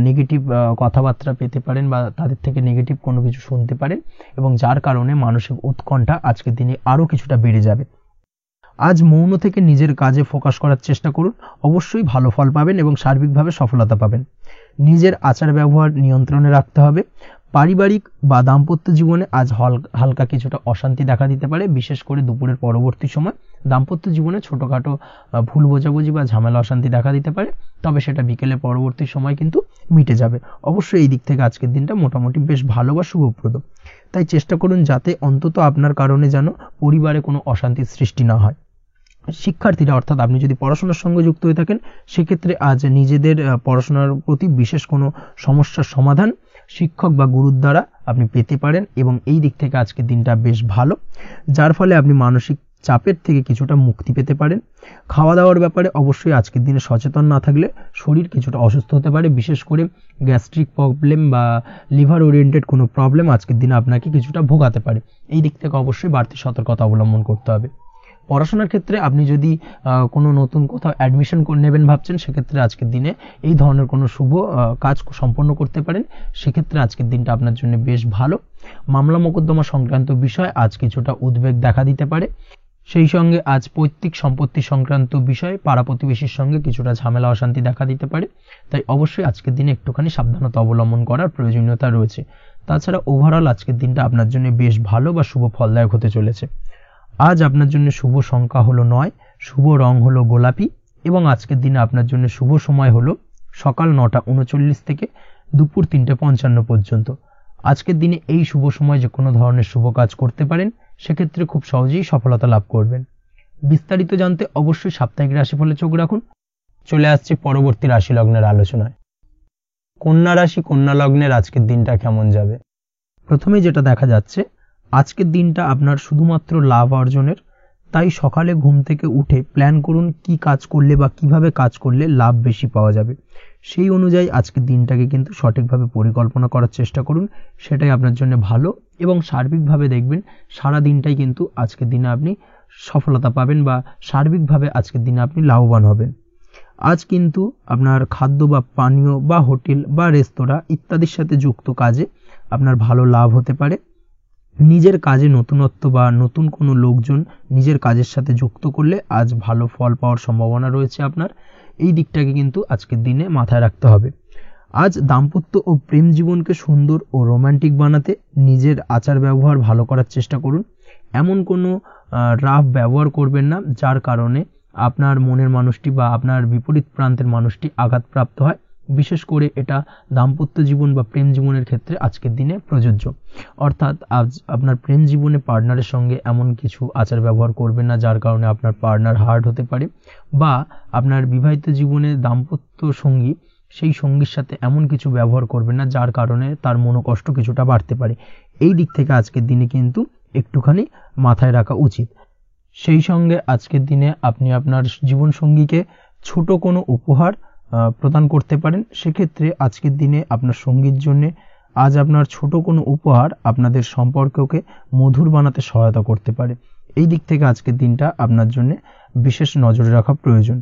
নেগেটিভ কথাবার্তা পেতে পারেন বা তাদের থেকে নেগেটিভ কোনো কিছু শুনতে পারেন, এবং যার কারণে মানসিক উৎকণ্ঠা আজকের দিনে আরও কিছুটা বেড়ে যাবে। আজ মৌন থেকে নিজের কাজে ফোকাস করার চেষ্টা করুন, অবশ্যই ভালো ফল পাবেন এবং সার্বিকভাবে সফলতা পাবেন। নিজের আচার ব্যবহার নিয়ন্ত্রণে রাখতে হবে। পারিবারিক বা দাম্পত্য জীবনে আজ হালকা কিছুটা অশান্তি দেখা দিতে পারে, বিশেষ করে দুপুরের পরবর্তী সময় দাম্পত্য জীবনে ছোটোখাটো ভুল বোঝাবুঝি বা ঝামেলা অশান্তি দেখা দিতে পারে, তবে সেটা বিকেলের পরবর্তী সময় কিন্তু মিটে যাবে। অবশ্যই এই দিক থেকে আজকের দিনটা মোটামুটি বেশ ভালো বা শুভপ্রদ। তাই চেষ্টা করুন যাতে অন্তত আপনার কারণে যেন পরিবারে কোনো অশান্তির সৃষ্টি না হয়। শিক্ষার্থীরা, অর্থাৎ আপনি যদি পড়াশোনার সঙ্গে যুক্ত হয়ে থাকেন, সেক্ষেত্রে আজ নিজেদের পড়াশোনার প্রতি বিশেষ কোনো সমস্যার সমাধান শিক্ষক বা গুরুর দ্বারা আপনি পেতে পারেন, এবং এই দিক থেকে আজকের দিনটা বেশ ভালো, যার ফলে আপনি মানসিক চাপের থেকে কিছুটা মুক্তি পেতে পারেন। খাওয়া দাওয়ার ব্যাপারে অবশ্যই আজকের দিনে সচেতন না থাকলে শরীর কিছুটা অসুস্থ হতে পারে, বিশেষ করে গ্যাস্ট্রিক প্রবলেম বা লিভার ওরিয়েন্টেড কোনো প্রবলেম আজকের দিনে আপনাকে কিছুটা ভোগাতে পারে। এই দিক থেকে অবশ্যই বাড়তি সতর্কতা অবলম্বন করতে হবে। পড়াশোনার ক্ষেত্রে আপনি যদি কোনো নতুন কোথাও অ্যাডমিশন নেবেন ভাবছেন, সেক্ষেত্রে আজকের দিনে এই ধরনের কোনো শুভ কাজ সম্পন্ন করতে পারেন। সেক্ষেত্রে আজকের দিনটা আপনার জন্য বেশ ভালো। মামলা মোকদ্দমা সংক্রান্ত বিষয় আজ কিছুটা উদ্বেগ দেখা দিতে পারে। সেই সঙ্গে আজ পৈতৃক সম্পত্তি সংক্রান্ত বিষয়ে পাড়া প্রতিবেশীর সঙ্গে কিছুটা ঝামেলা অশান্তি দেখা দিতে পারে। তাই অবশ্যই আজকের দিনে একটুখানি সাবধানতা অবলম্বন করার প্রয়োজনীয়তা রয়েছে। তাছাড়া ওভারঅল আজকের দিনটা আপনার জন্য বেশ ভালো বা শুভ ফলদায়ক হতে চলেছে। আজ আপনার জন্য শুভ সংখ্যা হলো 9, শুভ রং হলো গোলাপি, এবং আজকের দিনে আপনার জন্য শুভ সময় হলো সকাল 9:39 থেকে দুপুর 3:55 পর্যন্ত। আজকের দিনে এই শুভ সময় যে কোনো ধরনের শুভ কাজ করতে পারেন, সেক্ষেত্রে খুব সহজেই সফলতা লাভ করবেন। বিস্তারিত জানতে অবশ্যই সাপ্তাহিক রাশিফলে চোখ রাখুন। চলে আসছে পরবর্তী রাশি লগ্নের আলোচনায়। কন্যা রাশি, কন্যা লগ্নের আজকের দিনটা কেমন যাবে? প্রথমে যেটা দেখা যাচ্ছে, আজকের দিনটা আপনার শুধুমাত্র লাভ অর্জনের। তাই সকালে ঘুম থেকে উঠে প্ল্যান করুন কি কাজ করলে বা কিভাবে কাজ করলে লাভ বেশি পাওয়া যাবে। সেই অনুযায়ী আজকের দিনটাকে কিন্তু সঠিকভাবে পরিকল্পনা করার চেষ্টা করুন, সেটাই আপনার জন্য ভালো, এবং সার্বিকভাবে দেখবেন সারা দিনটাই কিন্তু আজকের দিনে আপনি সফলতা পাবেন বা সার্বিকভাবে আজকের দিনে আপনি লাভবান হবেন। আজ কিন্তু আপনার খাদ্য বা পানীয় বা হোটেল বা রেস্তোরাঁ ইত্যাদির সাথে যুক্ত কাজে আপনার ভালো লাভ হতে পারে। নিজের কাজে নতুনত্ব বা নতুন কোনো লোকজন নিজের কাজের সাথে যুক্ত করলে আজ ভালো ফল পাওয়ার সম্ভাবনা রয়েছে আপনার। এই দিকটাকে কিন্তু আজকের দিনে মাথায় রাখতে হবে। আজ দাম্পত্য ও প্রেম জীবনকে সুন্দর ও রোমান্টিক বানাতে নিজের আচার ব্যবহার ভালো করার চেষ্টা করুন। এমন কোনো রাফ ব্যবহার করবেন না যার কারণে আপনার মনের মানুষটি বা আপনার বিপরীত প্রান্তের মানুষটি আঘাতপ্রাপ্ত হয়। বিশেষ করে এটা দাম্পত্য জীবন বা প্রেম জীবনের ক্ষেত্রে আজকের দিনে প্রযোজ্য। অর্থাৎ আজ আপনার প্রেম জীবনে পার্টনারের সঙ্গে এমন কিছু আচার ব্যবহার করবেন না যার কারণে আপনার পার্টনার হার্ট হতে পারে, বা আপনার বিবাহিত জীবনে দাম্পত্য সঙ্গী সেই সঙ্গীর সাথে এমন কিছু ব্যবহার করবেন না যার কারণে তার মনোকষ্ট কিছুটা বাড়তে পারে। এই দিক থেকে আজকের দিনে কিন্তু একটুখানি মাথায় রাখা উচিত। সেই সঙ্গে আজকের দিনে আপনি আপনার জীবনসঙ্গীকে ছোট কোনো উপহার প্রদান করতে পারেন। সেক্ষেত্রে আজকের দিনে আপনার সঙ্গীর জন্য আজ আপনার ছোট কোনো উপহার আপনাদের সম্পর্ককে মধুর বানাতে সহায়তা করতে পারে। এই দিক থেকে আজকের দিনটা আপনার জন্য বিশেষ নজরে রাখা প্রয়োজন।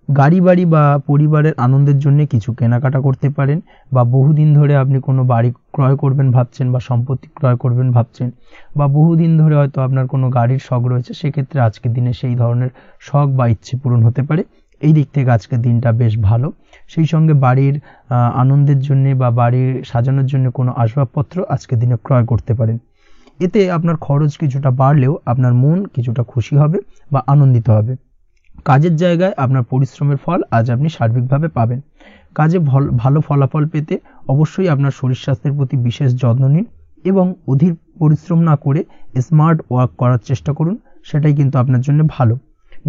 গাড়ি বাড়ি বা পরিবারের আনন্দের জন্য কিছু কেনাকাটা করতে পারেন, বা বহুদিন ধরে আপনি কোনো বাড়ি ক্রয় করবেন ভাবছেন বা সম্পত্তি ক্রয় করবেন ভাবছেন, বা বহুদিন ধরে হয়তো আপনার কোনো গাড়ির শখ রয়েছে, সেক্ষেত্রে আজকের দিনে সেই ধরনের শখ বা ইচ্ছে পূরণ হতে পারে। এই দিক থেকে আজকের দিনটা বেশ ভালো। সেই সঙ্গে বাড়ির আনন্দের জন্য বা বাড়ির সাজানোর জন্য কোনো আসবাবপত্র আজকের দিনে ক্রয় করতে পারেন। এতে আপনার খরচ কিছুটা বাড়লেও আপনার মন কিছুটা খুশি হবে বা আনন্দিত হবে। কাজের জায়গায় আপনার পরিশ্রমের ফল আজ আপনি সার্বিকভাবে পাবেন। কাজে ভালো ফলাফল পেতে অবশ্যই আপনার শরীর স্বাস্থ্যের প্রতি বিশেষ যত্ন নিন এবং অধীর পরিশ্রম না করে স্মার্ট ওয়ার্ক করার চেষ্টা করুন, সেটাই কিন্তু আপনার জন্য ভালো।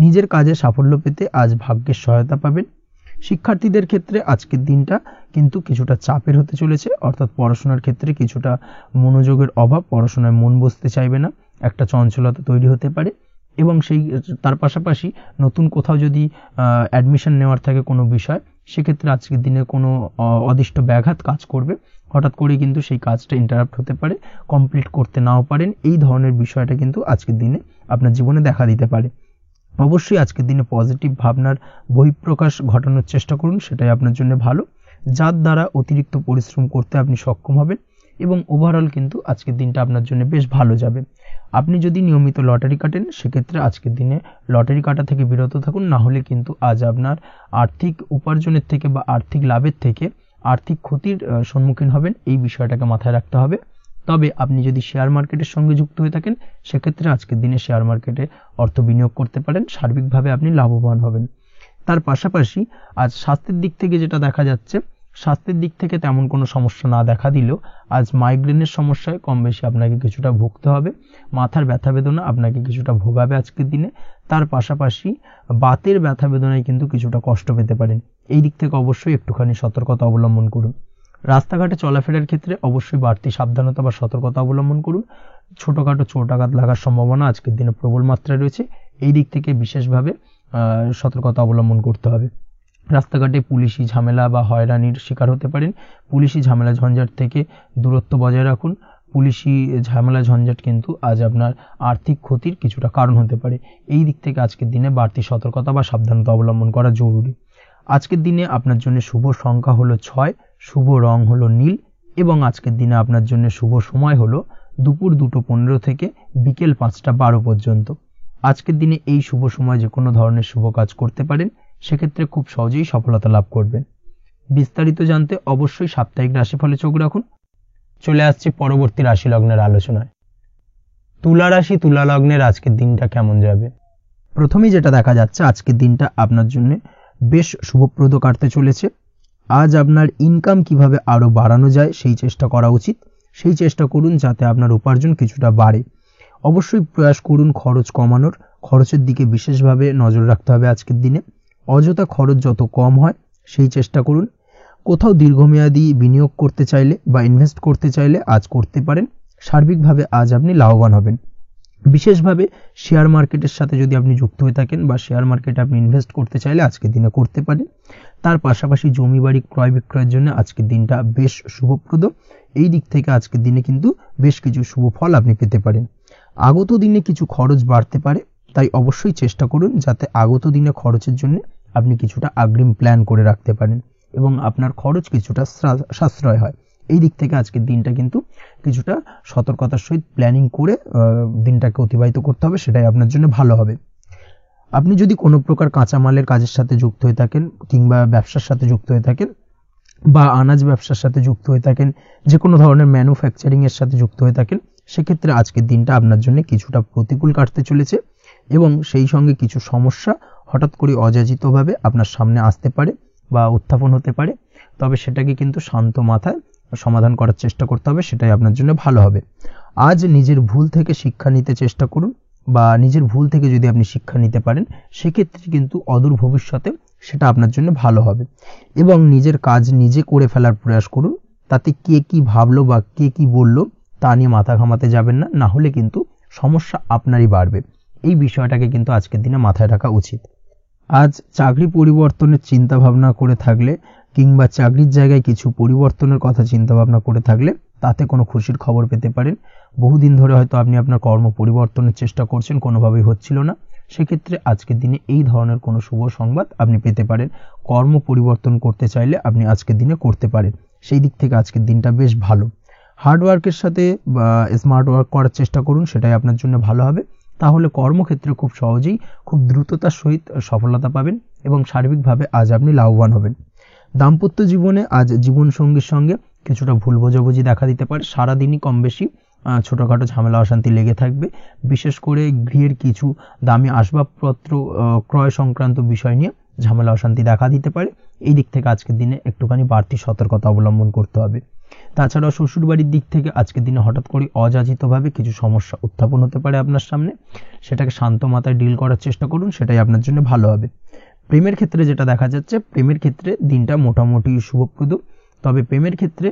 নিজের কাজে সাফল্য পেতে আজ ভাগ্যের সহায়তা পাবেন। শিক্ষার্থীদের ক্ষেত্রে আজকের দিনটা কিন্তু কিছুটা চাপের হতে চলেছে, অর্থাৎ পড়াশোনার ক্ষেত্রে কিছুটা মনোযোগের অভাব, পড়াশোনায় মন বসতে চাইবে না, একটা চঞ্চলতা তৈরি হতে পারে। এবং তার পাশাপাশি নতুন কোথাও যদি অ্যাডমিশন নেওয়ার থাকে কোনো বিষয়, সেক্ষেত্রে আজকের দিনে কোনো অদিষ্ট ব্যাঘাত কাজ করবে, হঠাৎ করে কিন্তু সেই কাজটা ইন্টারাপ্ট হতে পারে, কমপ্লিট করতে নাও পারেন। এই ধরনের বিষয়টা কিন্তু আজকের দিনে আপনার জীবনে দেখা দিতে পারে। অবশ্যই আজকের দিনে পজিটিভ ভাবনার বহিঃপ্রকাশ ঘটানোর চেষ্টা করুন, সেটাই আপনার জন্য ভালো, যার দ্বারা অতিরিক্ত পরিশ্রম করতে আপনি সক্ষম হবেন এবং ওভারঅল কিন্তু আজকের দিনটা আপনার জন্য বেশ ভালো যাবে। আপনি যদি নিয়মিত লটারি কাটেন, সেক্ষেত্রে আজকের দিনে লটারি কাটা থেকে বিরত থাকুন, না হলে কিন্তু আজ আপনার আর্থিক উপার্জনের থেকে বা আর্থিক লাভের থেকে আর্থিক ক্ষতির সম্মুখীন হবেন। এই বিষয়টাকে মাথায় রাখতে হবে। তবে আপনি যদি শেয়ার মার্কেটের সঙ্গে যুক্ত হয়ে থাকেন, সেক্ষেত্রে আজকের দিনে শেয়ার মার্কেটে অর্থ বিনিয়োগ করতে পারেন, সার্বিকভাবে আপনি লাভবান হবেন। তার পাশাপাশি আজ স্বাস্থ্যের দিক থেকে যেটা দেখা যাচ্ছে, স্বাস্থ্যের দিক থেকে তেমন কোনো সমস্যা না দেখা দিলেও আজ মাইগ্রেনের সমস্যায় কম বেশি আপনাকে কিছুটা ভুগতে হবে। মাথার ব্যথা বেদনা আপনাকে কিছুটা ভোগাবে আজকের দিনে। তার পাশাপাশি বাতের ব্যথা বেদনায় কিন্তু কিছুটা কষ্ট পেতে পারেন। এই দিক থেকে অবশ্যই একটুখানি সতর্কতা অবলম্বন করুন। রাস্তাঘাটে চলাফেরার ক্ষেত্রে অবশ্যই বাড়তি সাবধানতা বা সতর্কতা অবলম্বন করুন। ছোটখাটো চোট আঘাত লাগার সম্ভাবনা আজকের দিনে প্রবল মাত্রায় রয়েছে। এই দিক থেকে বিশেষভাবে সতর্কতা অবলম্বন করতে হবে। রাস্তাঘাটে পুলিশি ঝামেলা বা হয়রানির শিকার হতে পারেন। পুলিশি ঝামেলা ঝঞ্ঝাট থেকে দূরত্ব বজায় রাখুন। পুলিশি ঝামেলা ঝঞ্ঝাট কিন্তু আজ আপনার আর্থিক ক্ষতির কিছুটা কারণ হতে পারে। এই দিক থেকে আজকের দিনে বাড়তি সতর্কতা বা সাবধানতা অবলম্বন করা জরুরি। আজকের দিনে আপনার জন্য শুভ সংখ্যা হলো 6, শুভ রং হলো নীল এবং আজকের দিনে আপনার জন্য শুভ সময় হলো দুপুর 2:15 থেকে বিকেল 5:12 পর্যন্ত। আজকের দিনে এই শুভ সময় যে কোনো ধরনের শুভ কাজ করতে পারেন, সেক্ষেত্রে খুব সহজেই সফলতা লাভ করবেন। বিস্তারিত জানতে অবশ্যই সাপ্তাহিক রাশিফলে চোখ রাখুন। চলে আসছে পরবর্তী রাশি লগ্নের আলোচনায়। তুলা রাশি, তুলা লগ্নের আজকের দিনটা কেমন যাবে? প্রথমেই যেটা দেখা যাচ্ছে, আজকের দিনটা আপনার জন্য বেশ শুভপ্রদ কাটতে চলেছে। আজ আপনার ইনকাম কিভাবে আরো বাড়ানো যায় সেই চেষ্টা করা উচিত। সেই চেষ্টা করুন যাতে আপনার উপার্জন কিছুটা বাড়ে। অবশ্যই প্রয়াস করুন খরচ কমানোর, খরচের দিকে বিশেষভাবে নজর রাখতে হবে আজকের দিনে। অযথা খরচ যত কম হয় সেই চেষ্টা করুন। কোথাও দীর্ঘমেয়াদী বিনিয়োগ করতে চাইলে বা ইনভেস্ট করতে চাইলে আজ করতে পারেন। সার্বিকভাবে আজ আপনি লাভবান হবেন। বিশেষভাবে শেয়ার মার্কেটের সাথে যদি আপনি যুক্ত হয়ে থাকেন বা শেয়ার মার্কেটে আপনি ইনভেস্ট করতে চাইলে আজকের দিনে করতে পারেন। তার পাশাপাশি জমি বাড়ি ক্রয় বিক্রয়ের জন্য আজকের দিনটা বেশ শুভপ্রদ। এই দিক থেকে আজকের দিনে কিন্তু বেশ কিছু শুভ ফল আপনি পেতে পারেন। আগত দিনে কিছু খরচ বাড়তে পারে, তাই অবশ্যই চেষ্টা করুন যাতে আগত দিনে খরচের জন্য আপনি কিছুটা অগ্রিম প্ল্যান করে রাখতে পারেন এবং আপনার খরচ কিছুটা সাশ্রয় হয়। এই দিক থেকে আজকের দিনটা কিন্তু কিছুটা সতর্কতার সহিত প্ল্যানিং করে দিনটাকে অতিবাহিত করতে হবে, সেটাই আপনার জন্য ভালো হবে। আপনি যদি কোনো প্রকার কাঁচামালের কাজের সাথে যুক্ত হয়ে থাকেন কিংবা ব্যবসার সাথে যুক্ত হয়ে থাকেন বা আনাজ ব্যবসার সাথে যুক্ত হয়ে থাকেন, যে কোনো ধরনের ম্যানুফ্যাকচারিং এর সাথে যুক্ত হয়ে থাকেন, সেক্ষেত্রে আজকের দিনটা আপনার জন্য কিছুটা প্রতিকূল কাটতে চলেছে এবং সেই সঙ্গে কিছু সমস্যা হঠাৎ করে অযাচিতভাবে আপনার সামনে আসতে পারে বা উত্থাপন হতে পারে। তবে সেটাকে কিন্তু শান্ত মাথায় সমাধান করার চেষ্টা করতে হবে, সেটাই আপনার জন্য ভালো হবে। আজ নিজের ভুল থেকে শিক্ষা নিতে চেষ্টা করুন, বা নিজের ভুল থেকে যদি আপনি শিক্ষা নিতে পারেন সেক্ষেত্রে কিন্তু অদূর ভবিষ্যতে সেটা আপনার জন্য ভালো হবে। এবং নিজের কাজ নিজে করে ফেলার প্রয়াস করুন, তাতে কে কি ভাবলো বা কে কি বললো তা নিয়ে মাথা ঘামাতে যাবেন না, না হলে কিন্তু সমস্যা আপনারই বাড়বে। এই বিষয়টাকে কিন্তু আজকের দিনে মাথায় রাখা উচিত। আজ চাকরি পরিবর্তনের চিন্তা ভাবনা করে থাকলে কিংবা চাকরির জায়গায় কিছু পরিবর্তনের কথা চিন্তা ভাবনা করে থাকলে তাতে কোনো খুশির খবর পেতে পারেন। বহুদিন ধরে হয়তো আপনি আপনার কর্ম পরিবর্তনের চেষ্টা করছেন, কোনোভাবেই হচ্ছিল না, সেক্ষেত্রে আজকের দিনে এই ধরনের কোনো শুভ সংবাদ আপনি পেতে পারেন। কর্ম পরিবর্তন করতে চাইলে আপনি আজকের দিনে করতে পারেন, সেই দিক থেকে আজকের দিনটা বেশ ভালো। হার্ড ওয়ার্কের সাথে বা স্মার্ট ওয়ার্ক করার চেষ্টা করুন, সেটাই আপনার জন্য ভালো হবে। তাহলে কর্মক্ষেত্রে খুব সহজেই খুব দ্রুততার সহিত সফলতা পাবেন এবং সার্বিকভাবে আজ আপনি লাভবান হবেন। দাম্পত্য জীবনে আজ জীবনসঙ্গীর সঙ্গে কিছুটা ভুল বোঝাবুঝি দেখা দিতে পারে। সারাদিনই কম বেশি ছোটোখাটো ঝামেলা অশান্তি লেগে থাকবে, বিশেষ করে গৃহের কিছু দামি আসবাবপত্র ক্রয় সংক্রান্ত বিষয় নিয়ে ঝামেলা অশান্তি দেখা দিতে পারে। এই দিক থেকে আজকের দিনে একটুখানি বাড়তি সতর্কতা অবলম্বন করতে হবে। তাছাড়াও শ্বশুরবাড়ির দিক থেকে আজকের দিনে হঠাৎ করে অযাচিতভাবে কিছু সমস্যা উত্থাপন হতে পারে আপনার সামনে, সেটাকে শান্ত মাথায় ডিল করার চেষ্টা করুন, সেটাই আপনার জন্য ভালো হবে। প্রেমের ক্ষেত্রে যেটা দেখা যাচ্ছে, প্রেমের ক্ষেত্রে দিনটা মোটামুটি শুভপ্রদ, তবে প্রেমের ক্ষেত্রে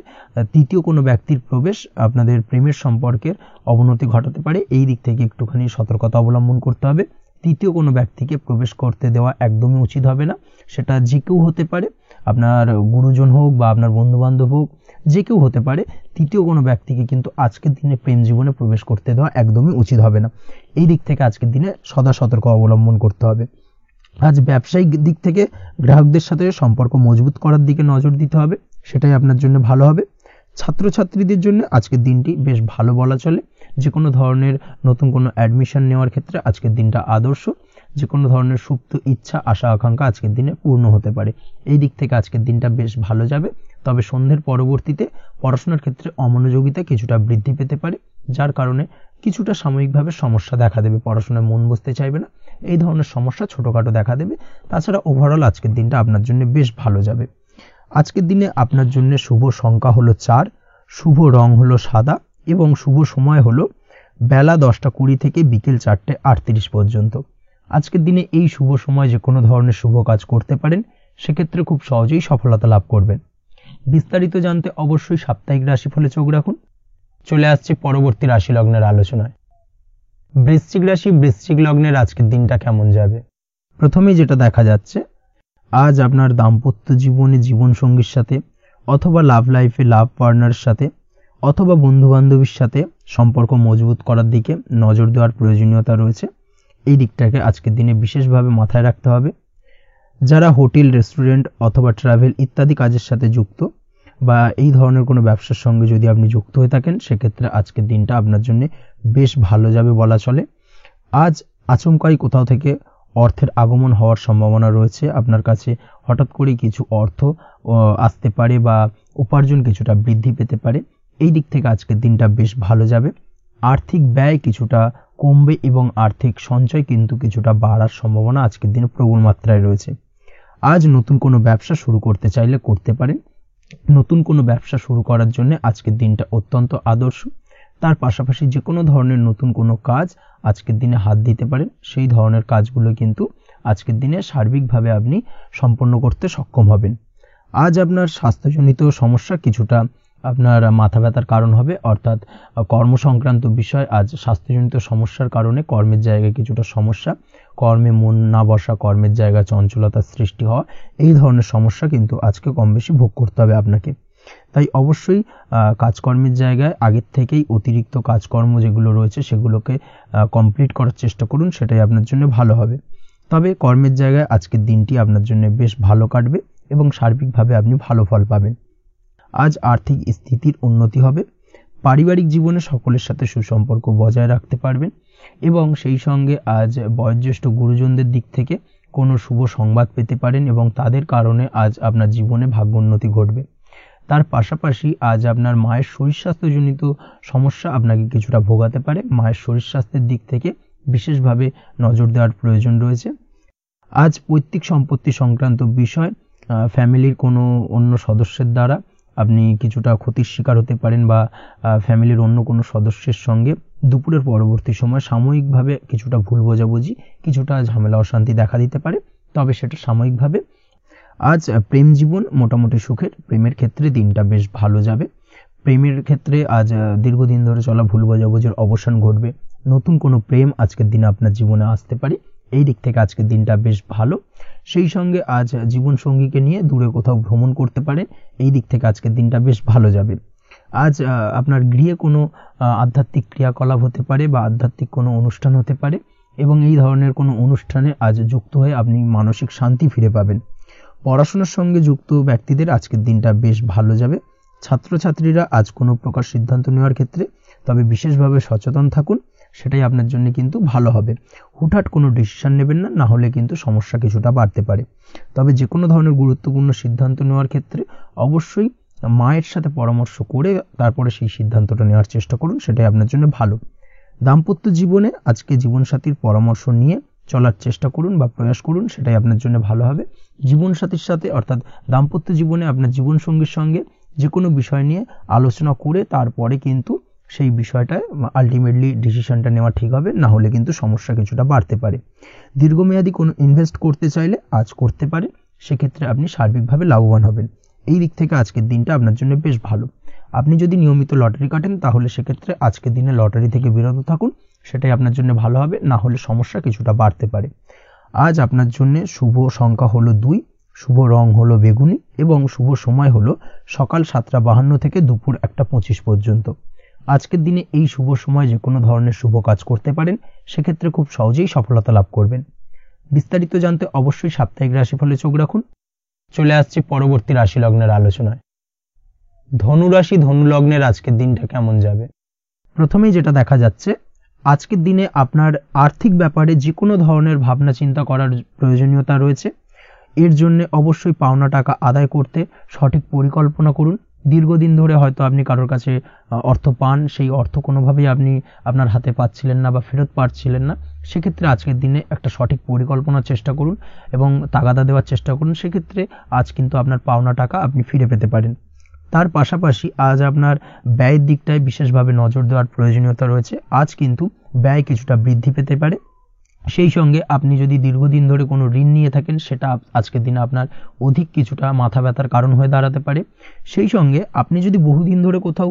তৃতীয় কোনো ব্যক্তির প্রবেশ আপনাদের প্রেমের সম্পর্কের অবনতি ঘটাতে পারে। এই দিক থেকে একটুখানি সতর্কতা অবলম্বন করতে হবে। তৃতীয় কোনো ব্যক্তিকে প্রবেশ করতে দেওয়া একদমই উচিত হবে না, সেটা যে কেউ হতে পারে, আপনার গুরুজন হোক বা আপনার বন্ধুবান্ধব হোক, যে কেউ হতে পারে। তৃতীয় কোনো ব্যক্তিকে কিন্তু আজকের দিনে প্রেম জীবনে প্রবেশ করতে দেওয়া একদমই উচিত হবে না। এই দিক থেকে আজকের দিনে সদা সতর্ক অবলম্বন করতে হবে। আজ ব্যবসায়িক দিক থেকে গ্রাহকদের সাথে সম্পর্ক মজবুত করার দিকে নজর দিতে হবে, সেটাই আপনার জন্য ভালো হবে। ছাত্রছাত্রীদের জন্য আজকের দিনটি বেশ ভালো বলা চলে। যে কোনো ধরনের নতুন কোনো অ্যাডমিশন নেওয়ার ক্ষেত্রে আজকের দিনটা আদর্শ। যে কোনো ধরনের সুপ্ত ইচ্ছা আশা আকাঙ্ক্ষা আজকের দিনে পূর্ণ হতে পারে। এই দিক থেকে আজকের দিনটা বেশ ভালো যাবে। তবে সন্ধ্যের পরবর্তীতে পড়াশোনার ক্ষেত্রে অমনোযোগিতা কিছুটা বৃদ্ধি পেতে পারে, যার কারণে কিছুটা সাময়িকভাবে সমস্যা দেখা দেবে, পড়াশোনায় মন বসতে চাইবে না, এই ধরনের সমস্যা ছোটোখাটো দেখা দেবে। তাছাড়া ওভারঅল আজকের দিনটা আপনার জন্য বেশ ভালো যাবে। আজকের দিনে আপনার জন্য শুভ সংখ্যা হলো 4, শুভ রং হলো সাদা এবং শুভ সময় হলো বেলা 10:20 থেকে বিকেল 4:38 পর্যন্ত। আজকের দিনে এই শুভ সময় যে কোনো ধরনের শুভ কাজ করতে পারেন, সেক্ষেত্রে খুব সহজেই সফলতা লাভ করবেন। বিস্তারিত জানতে অবশ্যই সাপ্তাহিক রাশিফলে চোখ রাখুন। চলে আসছে পরবর্তী রাশি লগ্নের আলোচনায়। বৃশ্চিক রাশি, বৃশ্চিক লগ্নের আজকের দিনটা কেমন যাবে? প্রথমেই যেটা দেখা যাচ্ছে, আজ আপনার দাম্পত্য জীবনে জীবনসঙ্গীর সাথে অথবা লাভ লাইফে লাভ পার্টনারের সাথে অথবা বন্ধু বান্ধবীর সাথে সম্পর্ক মজবুত করার দিকে নজর দেওয়ার প্রয়োজনীয়তা রয়েছে। এই দিকটাকে আজকের দিনে বিশেষভাবে মাথায় রাখতে হবে। যারা হোটেল, রেস্টুরেন্ট অথবা ট্রাভেল ইত্যাদি কাজের সাথে যুক্ত বা এই ধরনের কোনো ব্যবসার সঙ্গে যদি আপনি যুক্ত হয়ে থাকেন, সেক্ষেত্রে আজকের দিনটা আপনার জন্য বেশ ভালো যাবে বলা চলে। আজ আচমকাই কোথাও থেকে অর্থের আগমন হওয়ার সম্ভাবনা রয়েছে। আপনার কাছে হঠাৎ করে কিছু অর্থ আসতে পারে বা উপার্জন কিছুটা বৃদ্ধি পেতে পারে। এই দিক থেকে আজকের দিনটা বেশ ভালো যাবে। আর্থিক ব্যয় কিছুটা কমবে এবং আর্থিক সঞ্চয় কিন্তু কিছুটা বাড়ার সম্ভাবনা আজকের দিনে প্রবল মাত্রায় রয়েছে। আজ নতুন কোনো ব্যবসা শুরু করতে চাইলে করতে পারেন। নতুন কোনো ব্যবসা শুরু করার জন্য আজকের দিনটা অত্যন্ত আদর্শ। তার পাশাপাশি যে কোনো ধরনের নতুন কোনো কাজ আজকের দিনে হাত দিতে পারেন, সেই ধরনের কাজগুলো কিন্তু আজকের দিনে সার্বিকভাবে আপনি সম্পন্ন করতে সক্ষম হবেন। আজ আপনার স্বাস্থ্যজনিত সমস্যা কিছুটা আপনার মাথা ব্যথার কারণ হবে, অর্থাৎ কর্ম সংক্রান্ত বিষয়। আজ স্বাস্থ্যজনিত সমস্যার কারণে কর্মের জায়গায় কিছুটা সমস্যা, কর্মে মন না বসা, কর্মের জায়গায় চঞ্চলতার সৃষ্টি হওয়া, এই ধরনের সমস্যা কিন্তু আজকে কম বেশি ভোগ করতে হবে আপনাকে। তাই অবশ্যই কাজকর্মের জায়গায় আগের থেকেই অতিরিক্ত কাজকর্ম যেগুলো রয়েছে সেগুলোকে কমপ্লিট করার চেষ্টা করুন, সেটাই আপনার জন্য ভালো হবে। তবে কর্মের জায়গায় আজকের দিনটি আপনার জন্য বেশ ভালো কাটবে এবং সার্বিকভাবে আপনি ভালো ফল পাবেন। আজ আর্থিক স্থিতির উন্নতি হবে। পারিবারিক জীবনে সকলের সাথে সুসম্পর্ক বজায় রাখতে পারবেন এবং সেই সঙ্গে আজ বয়োজ্যেষ্ঠ গুরুজনদের দিক থেকে কোনো শুভ সংবাদ পেতে পারেন এবং তাদের কারণে আজ আপনার জীবনে ভাগ্যোন্নতি ঘটবে। তার পাশাপাশি আজ আপনার মায়ের শরীর স্বাস্থ্যজনিত সমস্যা আপনাকে কিছুটা ভোগাতে পারে। মায়ের শরীর স্বাস্থ্যের দিক থেকে বিশেষভাবে নজর দেওয়ার প্রয়োজন রয়েছে। আজ পৈতৃক সম্পত্তি সংক্রান্ত বিষয় ফ্যামিলির কোনো অন্য সদস্যের দ্বারা আপনি কিছুটা ক্ষতির শিকার হতে পারেন বা ফ্যামিলির অন্য কোনো সদস্যের সঙ্গে দুপুরের পরবর্তী সময় সাময়িকভাবে কিছুটা ভুল বোঝাবুঝি, কিছুটা ঝামেলা অশান্তি দেখা দিতে পারে, তবে সেটা সাময়িকভাবে। আজ প্রেম জীবন মোটামুটি সুখের। প্রেমের ক্ষেত্রে দিনটা বেশ ভালো যাবে। প্রেমের ক্ষেত্রে আজ দীর্ঘদিন ধরে চলা ভুল বোঝাবুঝির অবসান ঘটবে। নতুন কোনো প্রেম আজকের দিনে আপনার জীবনে আসতে পারে। এই দিক থেকে আজকের দিনটা বেশ ভালো। সেই সঙ্গে আজ জীবন সঙ্গীকে নিয়ে দূরে কোথাও ভ্রমণ করতে পারে। এই দিক থেকে আজকের দিনটা বেশ ভালো যাবে। আজ আপনার গৃহে কোনো আধ্যাত্মিক ক্রিয়াকলাপ হতে পারে বা আধ্যাত্মিক কোনো অনুষ্ঠান হতে পারে এবং এই ধরনের কোনো অনুষ্ঠানে আজ যুক্ত হয়ে আপনি মানসিক শান্তি ফিরে পাবেন। পড়াশোনার সঙ্গে যুক্ত ব্যক্তিদের আজকের দিনটা বেশ ভালো যাবে। ছাত্রছাত্রীরা আজ কোনো প্রকার সিদ্ধান্ত নেওয়ার ক্ষেত্রে তবে বিশেষভাবে সচেতন থাকুন, সেটাই আপনার জন্য কিন্তু ভালো হবে। হুটহাট কোনো ডিসিশন নেবেন না, না হলে কিন্তু সমস্যা কিছুটা বাড়তে পারে। তবে যে কোনো ধরনের গুরুত্বপূর্ণ সিদ্ধান্ত নেওয়ার ক্ষেত্রে অবশ্যই মায়ের সাথে পরামর্শ করে তারপরে সেই সিদ্ধান্তটা নেওয়ার চেষ্টা করুন, সেটাই আপনার জন্য ভালো। দাম্পত্য জীবনে আজকে জীবনসাথীর পরামর্শ নিয়ে চলার চেষ্টা করুন বা প্রয়াস করুন, সেটাই আপনার জন্য ভালো হবে। জীবনসাথীর সাথে অর্থাৎ দাম্পত্য জীবনে আপনার জীবনসঙ্গীর সঙ্গে যে কোনো বিষয় নিয়ে আলোচনা করে তারপরে কিন্তু সেই বিষয়টায় আলটিমেটলি ডিসিশনটা নেওয়া ঠিক হবে, না হলে কিন্তু সমস্যা কিছুটা বাড়তে পারে। দীর্ঘমেয়াদী কোনো ইনভেস্ট করতে চাইলে আজ করতে পারে, সেক্ষেত্রে আপনি সার্বিকভাবে লাভবান হবেন। এই দিক থেকে আজকের দিনটা আপনার জন্য বেশ ভালো। আপনি যদি নিয়মিত লটারি কাটেন তাহলে সেক্ষেত্রে আজকের দিনে লটারি থেকে বিরত থাকুন, সেটাই আপনার জন্য ভালো হবে, না হলে সমস্যা কিছুটা বাড়তে পারে। আজ আপনার জন্য শুভ সংখ্যা হলো 2, শুভ রং হলো বেগুনি এবং শুভ সময় হলো সকাল 7:52 থেকে দুপুর 1:25 পর্যন্ত। আজকের দিনে এই শুভ সময় যে কোনো ধরনের শুভ কাজ করতে পারেন, সেক্ষেত্রে খুব সহজেই সফলতা লাভ করবেন। বিস্তারিত জানতে অবশ্যই সাপ্তাহিক রাশিফলে চোখ রাখুন। চলে আসছি পরবর্তী রাশি লগ্নের আলোচনায়। ধনুরাশি ধনু লগ্নের আজকের দিনটা কেমন যাবে? প্রথমেই যেটা দেখা যাচ্ছে, আজকের দিনে আপনার আর্থিক ব্যাপারে যে কোনো ধরনের ভাবনা চিন্তা করার প্রয়োজনীয়তা রয়েছে। এর জন্য অবশ্যই পাওনা টাকা আদায় করতে সঠিক পরিকল্পনা করুন। দীর্ঘদিন ধরে হয়তো আপনি কারোর কাছে অর্থ পান, সেই অর্থ কোনোভাবেই আপনি আপনার হাতে পাচ্ছিলেন না বা ফেরত পাচ্ছিলেন না, সেক্ষেত্রে আজকের দিনে একটা সঠিক পরিকল্পনার চেষ্টা করুন এবং তাগাদা দেওয়ার চেষ্টা করুন। সেক্ষেত্রে আজ কিন্তু আপনার পাওনা টাকা আপনি ফিরে পেতে পারেন। তার পাশাপাশি আজ আপনার ব্যয়ের দিকটায় বিশেষভাবে নজর দেওয়ার প্রয়োজনীয়তা রয়েছে। আজ কিন্তু ব্যয় কিছুটা বৃদ্ধি পেতে পারে। সেই সঙ্গে আপনি যদি দীর্ঘদিন ধরে কোনো ঋণ নিয়ে থাকেন, সেটা আজকের দিনে আপনার অধিক কিছুটা মাথা ব্যথার কারণ হয়ে দাঁড়াতে পারে। সেই সঙ্গে আপনি যদি বহুদিন ধরে কোথাও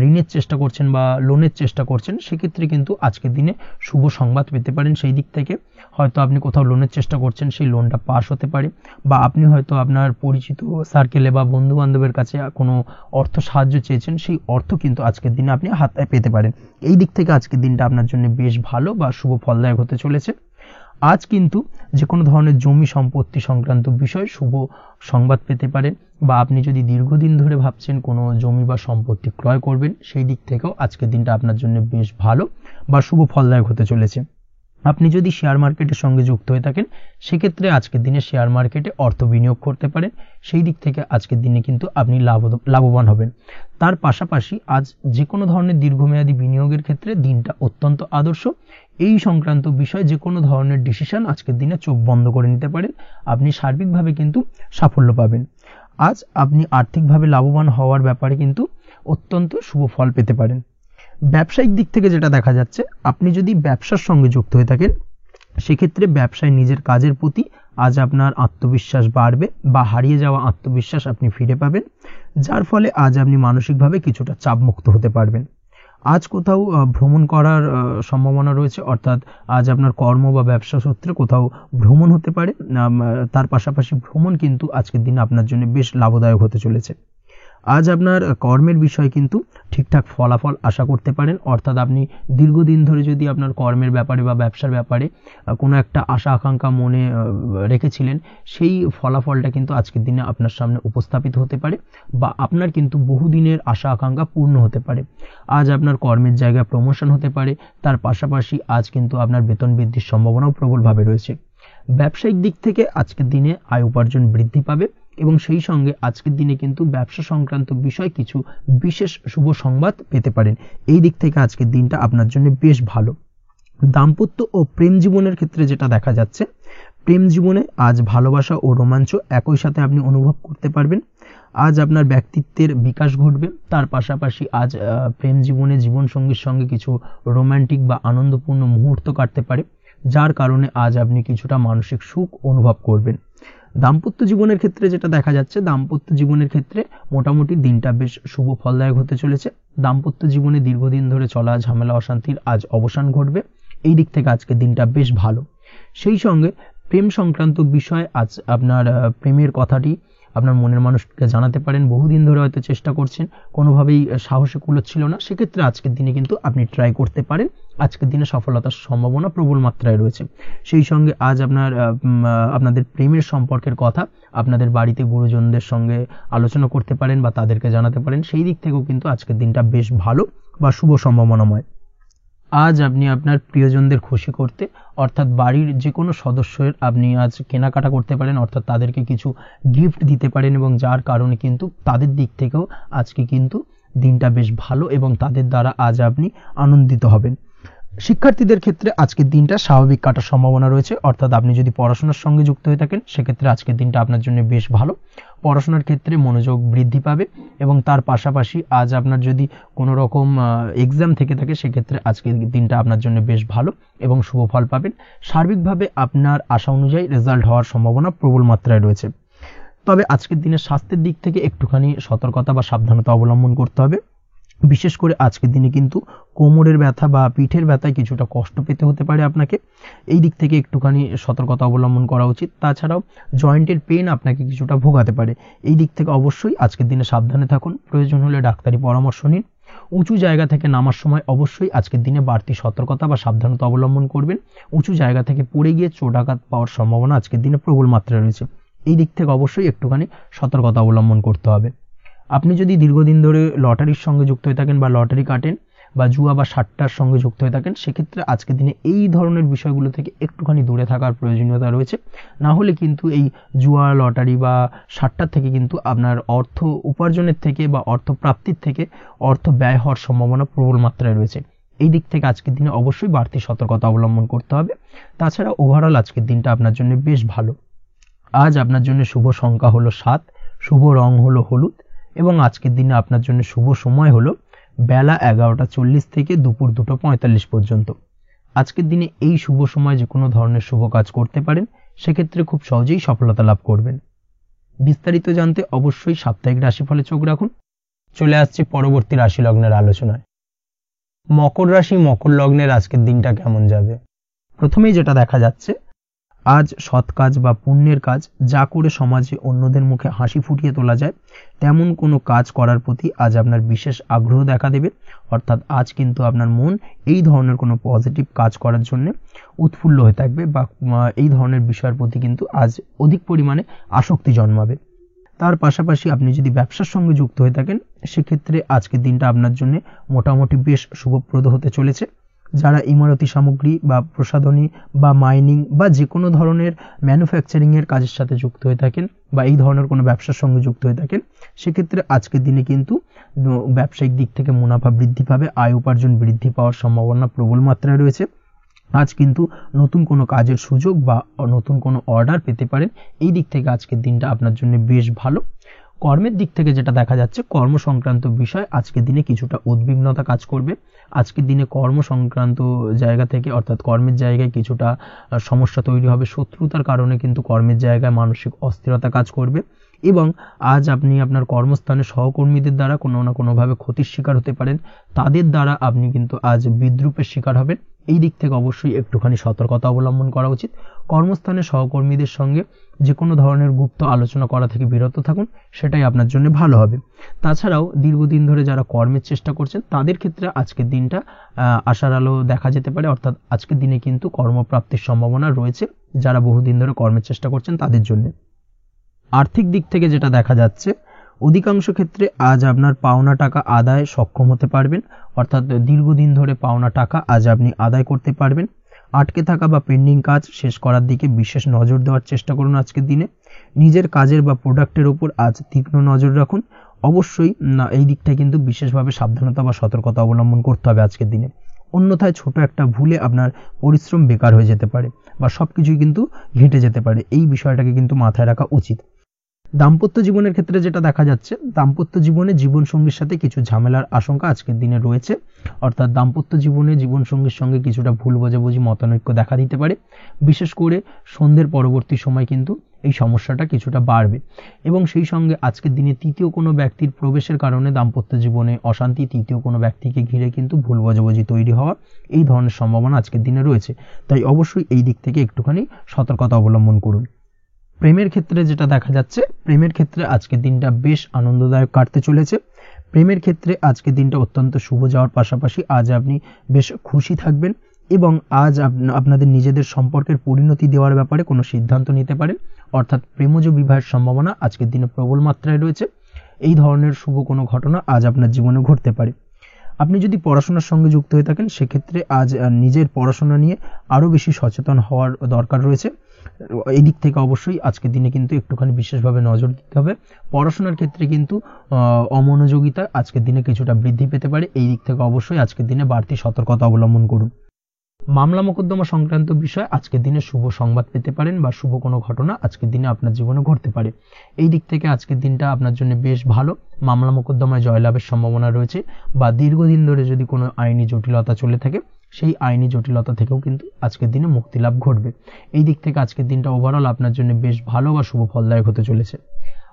ঋণের চেষ্টা করছেন বা লোনের চেষ্টা করছেন, সেক্ষেত্রে কিন্তু আজকের দিনে শুভ সংবাদ পেতে পারেন। সেই দিক থেকে হয়তো আপনি কোথাও লোনের চেষ্টা করছেন, সেই লোনটা পাস হতে পারে, বা আপনি হয়তো আপনার পরিচিত সার্কেলে বা বন্ধু বান্ধবের কাছে কোনো অর্থ সাহায্য চেয়েছেন, সেই অর্থ কিন্তু আজকের দিনে আপনি হাতে পেতে পারেন। এই দিক থেকে আজকের দিনটা আপনার জন্য বেশ ভালো বা শুভ ফলদায়ক হতে চলেছে। আজ কিন্তু যে কোনো ধরনের জমি সম্পত্তি সংক্রান্ত বিষয় শুভ সংবাদ পেতে পারেন, বা আপনি যদি দীর্ঘদিন ধরে ভাবছেন কোনো জমি বা সম্পত্তি ক্রয় করবেন, সেই দিক থেকেও আজকের দিনটা আপনার জন্য বেশ ভালো বা শুভ ফলদায়ক হতে চলেছে। আপনি যদি শেয়ার মার্কেটের সঙ্গে যুক্ত হয়ে থাকেন, সেক্ষেত্রে আজকের দিনে শেয়ার মার্কেটে অর্থ বিনিয়োগ করতে পারেন। সেই দিক থেকে আজকের দিনে কিন্তু আপনি লাভবান হবেন। তার পাশাপাশি আজ যে কোনো ধরনের দীর্ঘমেয়াদী বিনিয়োগের ক্ষেত্রে দিনটা অত্যন্ত আদর্শ। এই সংক্রান্ত বিষয় যে কোনো ধরনের ডিসিশন আজকের দিনে চোখ বন্ধ করে নিতে পারেন, আপনি সার্বিকভাবে কিন্তু সাফল্য পাবেন। আজ আপনি আর্থিকভাবে লাভবান হওয়ার ব্যাপারে কিন্তু অত্যন্ত শুভ ফল পেতে পারেন। ব্যবসায়িক দিক থেকে যেটা দেখা যাচ্ছে, আপনি যদি ব্যবসার সঙ্গে যুক্ত হয়ে থাকেন, সেক্ষেত্রে ব্যবসায় নিজের কাজের প্রতি আজ আপনার আত্মবিশ্বাস বাড়বে বা হারিয়ে যাওয়া আত্মবিশ্বাস আপনি ফিরে পাবেন, যার ফলে আজ আপনি মানসিকভাবে কিছুটা চাপমুক্ত হতে পারবেন। আজ কোথাও ভ্রমণ করার সম্ভাবনা রয়েছে, অর্থাৎ আজ আপনার কর্ম বা ব্যবসা সূত্রে কোথাও ভ্রমণ হতে পারে। তার পাশাপাশি ভ্রমণ কিন্তু আজকের দিনে আপনার জন্য বেশ লাভদায়ক হতে চলেছে। আজ আপনার কর্মের বিষয়ে কিন্তু ঠিকঠাক ফলাফল আশা করতে পারেন, অর্থাৎ আপনি দীর্ঘদিন ধরে যদি আপনার কর্মের ব্যাপারে বা ব্যবসার ব্যাপারে কোনো একটা আশা আকাঙ্ক্ষা মনে রেখেছিলেন, সেই ফলাফলটা কিন্তু আজকের দিনে আপনার সামনে উপস্থাপিত হতে পারে বা আপনার কিন্তু বহুদিনের আশা আকাঙ্ক্ষা পূর্ণ হতে পারে। আজ আপনার কর্মের জায়গায় প্রমোশন হতে পারে, তার পাশাপাশি আজ কিন্তু আপনার বেতন বৃদ্ধির সম্ভাবনাও প্রবলভাবে রয়েছে। ব্যবসায়িক দিক থেকে আজকের দিনে আয় উপার্জন বৃদ্ধি পাবে এবং সেই সঙ্গে আজকের দিনে কিন্তু ব্যবসা সংক্রান্ত বিষয় কিছু বিশেষ শুভ সংবাদ পেতে পারেন। এই দিক থেকে আজকের দিনটা আপনার জন্য বেশ ভালো। দাম্পত্য ও প্রেম জীবনের ক্ষেত্রে যেটা দেখা যাচ্ছে, প্রেম জীবনে আজ ভালোবাসা ও রোমাঞ্চ একই সাথে আপনি অনুভব করতে পারবেন। আজ আপনার ব্যক্তিত্বের বিকাশ ঘটবে, তার পাশাপাশি আজ প্রেম জীবনে জীবনসঙ্গীর সঙ্গে কিছু রোমান্টিক বা আনন্দপূর্ণ মুহূর্ত কাটতে পারে, যার কারণে আজ আপনি কিছুটা মানসিক সুখ অনুভব করবেন। দাম্পত্য জীবনের ক্ষেত্রে যেটা দেখা যাচ্ছে, দাম্পত্য জীবনের ক্ষেত্রে মোটামুটি দিনটা বেশ শুভ ফলদায়ক হতে চলেছে। দাম্পত্য জীবনে দীর্ঘদিন ধরে চলা ঝামেলা অশান্তির আজ অবসান ঘটবে, এই দিক থেকে আজকে দিনটা বেশ ভালো। সেই সঙ্গে প্রেম সংক্রান্ত বিষয় আজ আপনার প্রেমের কথাটি আপনার মনের মানুষকে জানাতে পারেন। বহুদিন ধরে হয়তো চেষ্টা করছেন, কোনোভাবেই সাহসে কুলোচ্ছিল না, সেক্ষেত্রে আজকের দিনে কিন্তু আপনি ট্রাই করতে পারেন। আজকের দিনে সফলতার সম্ভাবনা প্রবল মাত্রায় রয়েছে। সেই সঙ্গে আজ আপনাদের প্রেমের সম্পর্কের কথা আপনাদের বাড়িতে গুরুজনদের সঙ্গে আলোচনা করতে পারেন বা তাদেরকে জানাতে পারেন। সেই দিক থেকেও কিন্তু আজকের দিনটা বেশ ভালো বা শুভ সম্ভাবনাময়। আজ আপনি আপনার প্রিয়জনদের খুশি করতে, অর্থাৎ বাড়ির যে কোনো সদস্যের আপনি আজ কেনাকাটা করতে পারেন, অর্থাৎ তাদেরকে কিছু গিফট দিতে পারেন এবং যার কারণে কিন্তু তাদের দিক থেকেও আজকে কিন্তু দিনটা বেশ ভালো এবং তাদের দ্বারা আজ আপনি আনন্দিত হবেন। শিক্ষার্থীদের ক্ষেত্রে আজকের দিনটা স্বাভাবিক কাটার সম্ভাবনা রয়েছে, অর্থাৎ আপনি যদি পড়াশোনার সঙ্গে যুক্ত হয়ে থাকেন সেক্ষেত্রে আজকের দিনটা আপনার জন্য বেশ ভালো। পড়াশোনার ক্ষেত্রে মনোযোগ বৃদ্ধি পাবে এবং তার পাশাপাশি আজ আপনার যদি কোনো রকম এক্সাম থেকে থাকে সেক্ষেত্রে আজকের দিনটা আপনার জন্য বেশ ভালো এবং শুভ ফল পাবেন। সার্বিকভাবে আপনার আশা অনুযায়ী রেজাল্ট হওয়ার সম্ভাবনা প্রবল মাত্রায় রয়েছে। তবে আজকের দিনে স্বাস্থ্যের দিক থেকে একটুখানি সতর্কতা বা সাবধানতা অবলম্বন করতে হবে। বিশেষ করে আজকের দিনে কিন্তু কোমরের ব্যথা বা পিঠের ব্যথায় কিছুটা কষ্ট পেতে হতে পারে আপনাকে, এই দিক থেকে একটুখানি সতর্কতা অবলম্বন করা উচিত। তাছাড়াও জয়েন্টের পেন আপনাকে কিছুটা ভোগাতে পারে, এই দিক থেকে অবশ্যই আজকের দিনে সাবধানে থাকুন। প্রয়োজন হলে ডাক্তারি পরামর্শ নিন। উঁচু জায়গা থেকে নামার সময় অবশ্যই আজকের দিনে বাড়তি সতর্কতা বা সাবধানতা অবলম্বন করবেন। উঁচু জায়গা থেকে পড়ে গিয়ে চোট আঘাত পাওয়ার সম্ভাবনা আজকের দিনে প্রবল মাত্রায় রয়েছে, এই দিক থেকে অবশ্যই একটুখানি সতর্কতা অবলম্বন করতে হবে। আপনি যদি দীর্ঘদিন ধরে লটারির সঙ্গে যুক্ত হয়ে থাকেন বা লটারি কাটেন বা জুয়া বা সাট্টার সঙ্গে যুক্ত হয়ে থাকেন সেক্ষেত্রে আজকের দিনে এই ধরনের বিষয়গুলো থেকে একটুখানি দূরে থাকার প্রয়োজনীয়তা রয়েছে। না হলে কিন্তু এই জুয়া, লটারি বা সাট্টার থেকে কিন্তু আপনার অর্থ উপার্জনের থেকে বা অর্থ প্রাপ্তির থেকে অর্থ ব্যয় হওয়ার সম্ভাবনা প্রবল মাত্রায় রয়েছে। এই দিক থেকে আজকের দিনে অবশ্যই বাড়তি সতর্কতা অবলম্বন করতে হবে। তাছাড়া ওভারঅল আজকের দিনটা আপনার জন্য বেশ ভালো। আজ আপনার জন্য শুভ সংখ্যা হলো 7, শুভ রং হলো হলুদ এবং আজকের দিনে আপনার জন্য শুভ সময় হলো বেলা 11:40 থেকে দুপুর 2:45 পর্যন্ত। আজকের দিনে এই শুভ সময় যে কোনো ধরনের শুভ কাজ করতে পারেন, সেক্ষেত্রে খুব সহজেই সফলতা লাভ করবেন। বিস্তারিত জানতে অবশ্যই সাপ্তাহিক রাশিফলে চোখ রাখুন। চলে আসছে পরবর্তী রাশি লগ্নের আলোচনায়। মকর রাশি, মকর লগ্নের আজকের দিনটা কেমন যাবে? প্রথমেই যেটা দেখা যাচ্ছে, আজ সৎ কাজ বা পুণ্যের কাজ যা করে সমাজে অন্যদের মুখে হাসি ফুটিয়ে তোলা যায় তেমন কোনো কাজ করার প্রতি আজ আপনার বিশেষ আগ্রহ দেখা দেবে। অর্থাৎ আজ কিন্তু আপনার মন এই ধরনের কোনো পজিটিভ কাজ করার জন্য উৎফুল্ল হয়ে থাকবে বা এই ধরনের বিষয়ের প্রতি কিন্তু আজ অধিক পরিমাণে আসক্তি জন্মাবে। তার পাশাপাশি আপনি যদি ব্যবসার সঙ্গে যুক্ত হয়ে থাকেন সেক্ষেত্রে আজকের দিনটা আপনার জন্য মোটামুটি বেশ শুভপ্রদ হতে চলেছে। যারা ইমারতি সামগ্রী বা প্রসাধনী বা মাইনিং বা যে কোনো ধরনের ম্যানুফ্যাকচারিংয়ের কাজের সাথে যুক্ত হয়ে থাকেন বা এই ধরনের কোনো ব্যবসার সঙ্গে যুক্ত হয়ে থাকেন সেক্ষেত্রে আজকের দিনে কিন্তু ব্যবসায়িক দিক থেকে মুনাফা বৃদ্ধি পাবে, আয় উপার্জন বৃদ্ধি পাওয়ার সম্ভাবনা প্রবল মাত্রায় রয়েছে। আজ কিন্তু নতুন কোনো কাজের সুযোগ বা নতুন কোনো অর্ডার পেতে পারেন, এই দিক থেকে আজকের দিনটা আপনার জন্য বেশ ভালো। কর্মের দিক থেকে যেটা দেখা যাচ্ছে, কর্ম সংক্রান্ত বিষয় আজকের দিনে কিছুটা উদ্বিগ্নতা কাজ করবে। আজকের দিনে কর্ম সংক্রান্ত জায়গা থেকে অর্থাৎ কর্মের জায়গায় কিছুটা সমস্যা তৈরি হবে। শত্রুতার কারণে কিন্তু কর্মের জায়গায় মানসিক অস্থিরতা কাজ করবে এবং আজ আপনি আপনার কর্মস্থানে সহকর্মীদের দ্বারা কোনো না কোনোভাবে ক্ষতির শিকার হতে পারেন। তাদের দ্বারা আপনি কিন্তু আজ বিদ্রূপের শিকার হবেন, এই দিক থেকে অবশ্যই একটুখানি সতর্কতা অবলম্বন করা উচিত। কর্মস্থানে সহকর্মীদের সঙ্গে যে কোনো ধরনের গুপ্ত আলোচনা করা থেকে বিরত থাকুন, সেটাই আপনার জন্য ভালো হবে। তাছাড়াও দীর্ঘদিন ধরে যারা কর্মের চেষ্টা করছেন তাদের ক্ষেত্রে আজকের দিনটা আশার আলো দেখা যেতে পারে, অর্থাৎ আজকের দিনে কিন্তু কর্মপ্রাপ্তির সম্ভাবনা রয়েছে যারা বহুদিন ধরে কর্মের চেষ্টা করছেন তাদের জন্য। আর্থিক দিক থেকে যেটা দেখা যাচ্ছে, অধিকাংশ ক্ষেত্রে আজ আপনার পাওনা টাকা আদায় সক্ষম হতে পারবেন, অর্থাৎ দীর্ঘদিন ধরে পাওনা টাকা আজ আপনি আদায় করতে পারবেন। আটকে থাকা বা পেন্ডিং কাজ শেষ করার দিকে বিশেষ নজর দেওয়ার চেষ্টা করুন আজকের দিনে। নিজের কাজের বা প্রোডাক্টের উপর আজ তীক্ষ্ণ নজর রাখুন। অবশ্যই এই দিকটা কিন্তু বিশেষভাবে সাবধানতা বা সতর্কতা অবলম্বন করতে হবে আজকের দিনে, অন্যথায় ছোট একটা ভুলে আপনার পরিশ্রম বেকার হয়ে যেতে পারে বা সবকিছুই কিন্তু ঘেঁটে যেতে পারে। এই বিষয়টাকে কিন্তু মাথায় রাখা উচিত। দাম্পত্য জীবনের ক্ষেত্রে যেটা দেখা যাচ্ছে, দাম্পত্য জীবনে জীবনসঙ্গীর সাথে কিছু ঝামেলার আশঙ্কা আজকের দিনে রয়েছে, অর্থাৎ দাম্পত্য জীবনে জীবনসঙ্গীর সঙ্গে কিছুটা ভুল বোঝাবুঝি মতানৈক্য দেখা দিতে পারে। বিশেষ করে সন্ধ্যের পরবর্তী সময় কিন্তু এই সমস্যাটা কিছুটা বাড়বে এবং সেই সঙ্গে আজকের দিনে তৃতীয় কোনো ব্যক্তির প্রবেশের কারণে দাম্পত্য জীবনে অশান্তি, তৃতীয় কোনো ব্যক্তিকে ঘিরে কিন্তু ভুল বোঝাবুঝি তৈরি হওয়া, এই ধরনের সম্ভাবনা আজকের দিনে রয়েছে। তাই অবশ্যই এই দিক থেকে একটুখানি সতর্কতা অবলম্বন করুন। প্রেমের ক্ষেত্রে যেটা দেখা যাচ্ছে, প্রেমের ক্ষেত্রে আজকের দিনটা বেশ আনন্দদায়ক কাটতে চলেছে। প্রেমের ক্ষেত্রে আজকের দিনটা অত্যন্ত শুভ যাওয়ার পাশাপাশি আজ আপনি বেশ খুশি থাকবেন এবং আজ আপনাদের নিজেদের সম্পর্কের পরিণতি দেওয়ার ব্যাপারে কোনো সিদ্ধান্ত নিতে পারেন, অর্থাৎ প্রেমজ বিবাহের সম্ভাবনা আজকের দিনে প্রবল মাত্রায় রয়েছে। এই ধরনের শুভ কোনো ঘটনা আজ আপনার জীবনে ঘটতে পারে। আপনি যদি পড়াশোনার সঙ্গে যুক্ত হয়ে থাকেন সেক্ষেত্রে আজ নিজের পড়াশোনা নিয়ে আরও বেশি সচেতন হওয়ার দরকার রয়েছে। এই দিক থেকে অবশ্যই আজকের দিনে কিন্তু একটুখানি বিশেষভাবে নজর দিতে হবে। পড়াশোনার ক্ষেত্রে কিন্তু অমনোযোগিতা আজকের দিনে কিছুটা বৃদ্ধি পেতে পারে। এই দিক থেকে অবশ্যই আজকের দিনে বাড়তি সতর্কতা অবলম্বন করুন। মামলা মোকদ্দমা সংক্রান্ত বিষয় আজকের দিনে শুভ সংবাদ পেতে পারেন বা শুভ কোনো ঘটনা আজকের দিনে আপনার জীবনে ঘটতে পারে। এই দিক থেকে আজকের দিনটা আপনার জন্য বেশ ভালো। মামলা মোকদ্দমায় জয়লাভের সম্ভাবনা রয়েছে বা দীর্ঘদিন ধরে যদি কোনো আইনি জটিলতা চলে থাকে সেই আইনি জটিলতা থেকেও কিন্তু আজকের দিনে মুক্তি লাভ ঘটবে। এই দিক থেকে আজকের দিনটা ওভারঅল আপনার জন্য বেশ ভালো বা শুভ ফলদায়ক হতে চলেছে।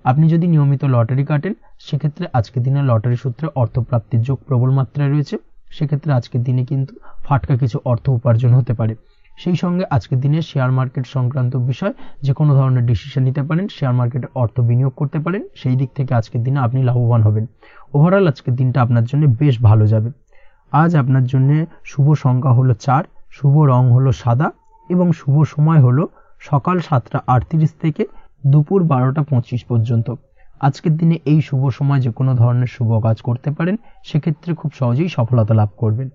আপনি যদি নিয়মিত লটারি কাটেন সেক্ষেত্রে আজকের দিনে লটারি সূত্রে অর্থপ্রাপ্তির যোগ প্রবল মাত্রায় রয়েছে। সেক্ষেত্রে আজকের দিনে কিন্তু ফাটকা কিছু অর্থ উপার্জন হতে পারে। সেই সঙ্গে আজকের দিনে শেয়ার মার্কেট সংক্রান্ত বিষয় যে কোনো ধরনের ডিসিশন নিতে পারেন, শেয়ার মার্কেটে অর্থ বিনিয়োগ করতে পারেন, সেই দিক থেকে আজকের দিনে আপনি লাভবান হবেন। ওভারঅল আজকের দিনটা আপনার জন্য বেশ ভালো যাবে। আজ আপনার জন্য শুভ সংখ্যা হলো 4, শুভ রং হলো সাদা এবং শুভ সময় হলো সকাল 7:38 থেকে দুপুর 12:25 পর্যন্ত। আজকের দিনে এই শুভ সময় যে কোনো ধরনের শুভ কাজ করতে পারেন, সেক্ষেত্রে খুব সহজেই সফলতা লাভ করবেন।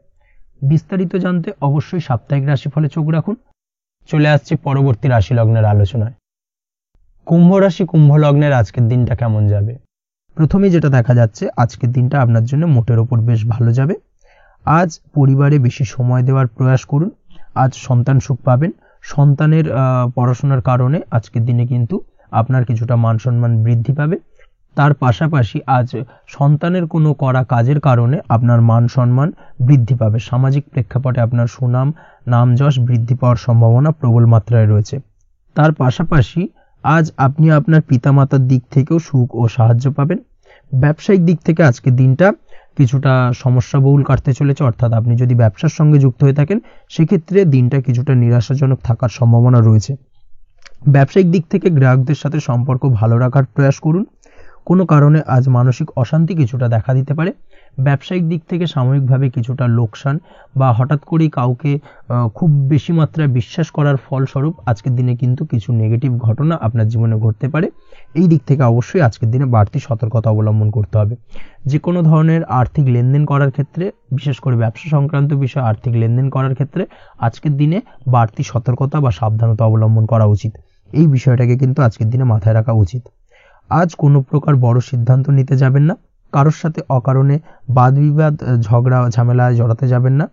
বিস্তারিত জানতে অবশ্যই সাপ্তাহিক রাশিফলে চোখ রাখুন। চলে আসছে পরবর্তী রাশি লগ্নের আলোচনায়। কুম্ভ রাশি কুম্ভ লগ্নের আজকের দিনটা কেমন যাবে? প্রথমেই যেটা দেখা যাচ্ছে, আজকের দিনটা আপনার জন্য মোটের ওপর বেশ ভালো যাবে। আজ পরিবারে বেশি সময় দেওয়ার প্রয়াস করুন। আজ সন্তান সুখ পাবেন। সন্তানের পড়াশোনার কারণে আজকের দিনে কিন্তু আপনার কিছুটা মান সম্মান বৃদ্ধি পাবে। তার পাশাপাশি আজ সন্তানের কোনো করা কাজের কারণে আপনার মান সম্মান বৃদ্ধি পাবে। সামাজিক প্রেক্ষাপটে আপনার সুনাম নাম যশ বৃদ্ধি পাওয়ার সম্ভাবনা প্রবল মাত্রায় রয়েছে। তার পাশাপাশি আজ আপনি আপনার পিতামাতার দিক থেকেও সুখ ও সাহায্য পাবেন। ব্যবসায়িক দিক থেকে আজকের দিনটা কিছুটা সমস্যাবহুল কাটতে চলেছে, অর্থাৎ আপনি যদি ব্যবসার সঙ্গে যুক্ত হয়ে থাকেন সেক্ষেত্রে দিনটা কিছুটা নিরাশাজনক থাকার সম্ভাবনা রয়েছে। ব্যবসায়িক দিক থেকে গ্রাহকদের সাথে সম্পর্ক ভালো রাখার প্রয়াস করুন। কোনো কারণে আজ মানসিক অশান্তি কিছুটা দেখা দিতে পারে। ব্যবসায়িক দিক থেকে সাময়িকভাবে কিছুটা লোকসান বা হঠাৎ করেই কাউকে খুব বেশি মাত্রায় বিশ্বাস করার ফলস্বরূপ আজকের দিনে কিন্তু কিছু নেগেটিভ ঘটনা আপনার জীবনে ঘটতে পারে। এই দিক থেকে অবশ্যই আজকের দিনে বাড়তি সতর্কতা অবলম্বন করতে হবে। যে কোনো ধরনের আর্থিক লেনদেন করার ক্ষেত্রে, বিশেষ করে ব্যবসা সংক্রান্ত বিষয়ে আর্থিক লেনদেন করার ক্ষেত্রে আজকের দিনে বাড়তি সতর্কতা বা সাবধানতা অবলম্বন করা উচিত। এই বিষয়টাকে কিন্তু আজকের দিনে মাথায় রাখা উচিত। আজ কোনো প্রকার বড় সিদ্ধান্ত নিতে যাবেন না। কারোর সাথে অকারণে বাদ বিবাদ ঝগড়া ঝামেলায় জড়াতে যাবেন না,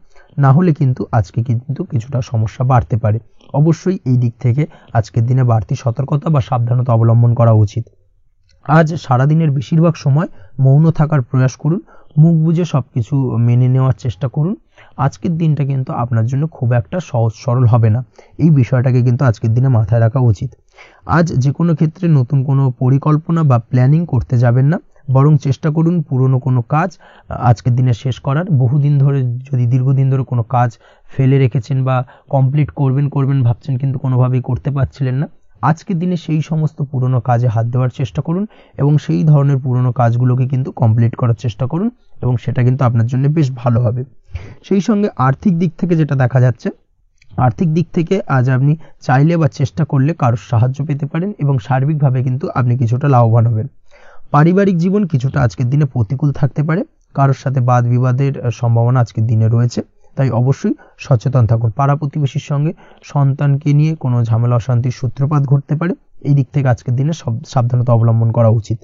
না হলে কিন্তু আজকে কিন্তু কিছুটা সমস্যা বাড়তে পারে। অবশ্যই এই দিক থেকে আজকের দিনে বাড়তি সতর্কতা বা সাবধানতা অবলম্বন করা উচিত। আজ সারাদিনের বেশিরভাগ সময় মৌন থাকার প্রয়াস করুন। মুখ বুজে সবকিছু মেনে নেওয়ার চেষ্টা করুন। আজকের দিনটা কিন্তু আপনার জন্য খুব একটা সহজ সরল হবে না। এই বিষয়টাকে কিন্তু আজকের দিনে মাথায় রাখা উচিত। আজ যে কোনো ক্ষেত্রে নতুন কোনো পরিকল্পনা বা প্ল্যানিং করতে যাবেন না। বরং চেষ্টা করুন পুরনো কোনো কাজ আজকের দিনে শেষ করার। বহুদিন ধরে যদি দীর্ঘদিন ধরে কোনো কাজ ফেলে রেখেছেন বা কমপ্লিট করবেন ভাবছেন কিন্তু কোনোভাবেই করতে পারছিলেন না, আজকের দিনে সেই সমস্ত পুরনো কাজে হাত দেওয়ার চেষ্টা করুন এবং সেই ধরনের পুরনো কাজগুলোকে কিন্তু কমপ্লিট করার চেষ্টা করুন এবং সেটা কিন্তু আপনার জন্য বেশ ভালো হবে। সেই সঙ্গে আর্থিক দিক থেকে যেটা দেখা যাচ্ছে, আর্থিক দিক থেকে আজ আপনি চাইলে বা চেষ্টা করলে কারোর সাহায্য পেতে পারেন এবং সার্বিকভাবে কিন্তু আপনি কিছুটা লাভবান হবেন। পারিবারিক জীবন কিছুটা আজকের দিনে প্রতিকূল থাকতে পারে, কারোর সাথে বাদ বিবাদের সম্ভাবনা আজকের দিনে রয়েছে, তাই অবশ্যই সচেতন থাকুন। পাড়া প্রতিবেশীর সঙ্গে সন্তানকে নিয়ে কোনো ঝামেলা অশান্তির সূত্রপাত ঘটতে পারে, এই দিক থেকে আজকের দিনে সাবধানতা অবলম্বন করা উচিত।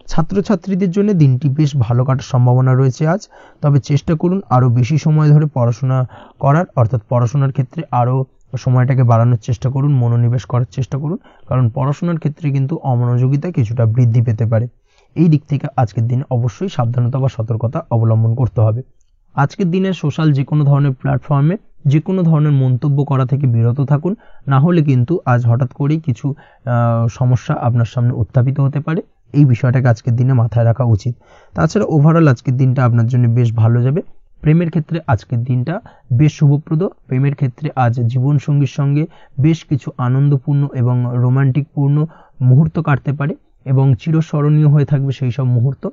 ছাত্রছাত্রীদের জন্য দিনটি বেশ ভালো কাটার সম্ভাবনা রয়েছে আজ, তবে চেষ্টা করুন আরও বেশি সময় ধরে পড়াশোনা করার, অর্থাৎ পড়াশোনার ক্ষেত্রে আরও সময়টাকে বাড়ানোর চেষ্টা করুন, মনোনিবেশ করার চেষ্টা করুন, কারণ পড়াশোনার ক্ষেত্রে কিন্তু অমনোযোগিতা কিছুটা বৃদ্ধি পেতে পারে। এই দিক থেকে আজকের দিনে অবশ্যই সাবধানতা বা সতর্কতা অবলম্বন করতে হবে। আজকের দিনে সোশ্যাল যে কোনো ধরনের প্ল্যাটফর্মে যে কোনো ধরনের মন্তব্য করা থেকে বিরত থাকুন, না হলে কিন্তু আজ হঠাৎ করেই কিছু সমস্যা আপনার সামনে উত্থাপিত হতে পারে। এই বিষয়টাকে আজকের দিনে মাথায় রাখা উচিত। তাছাড়া ওভারঅল আজকের দিনটা আপনার জন্য বেশ ভালো যাবে। প্রেমের ক্ষেত্রে আজকের দিনটা বেশ শুভপ্রদ। প্রেমের ক্ষেত্রে আজ জীবনসঙ্গীর সঙ্গে বেশ কিছু আনন্দপূর্ণ এবং রোমান্টিকপূর্ণ মুহূর্ত কাটতে পারে এবং চিরস্মরণীয় হয়ে থাকবে সেই সব মুহূর্ত,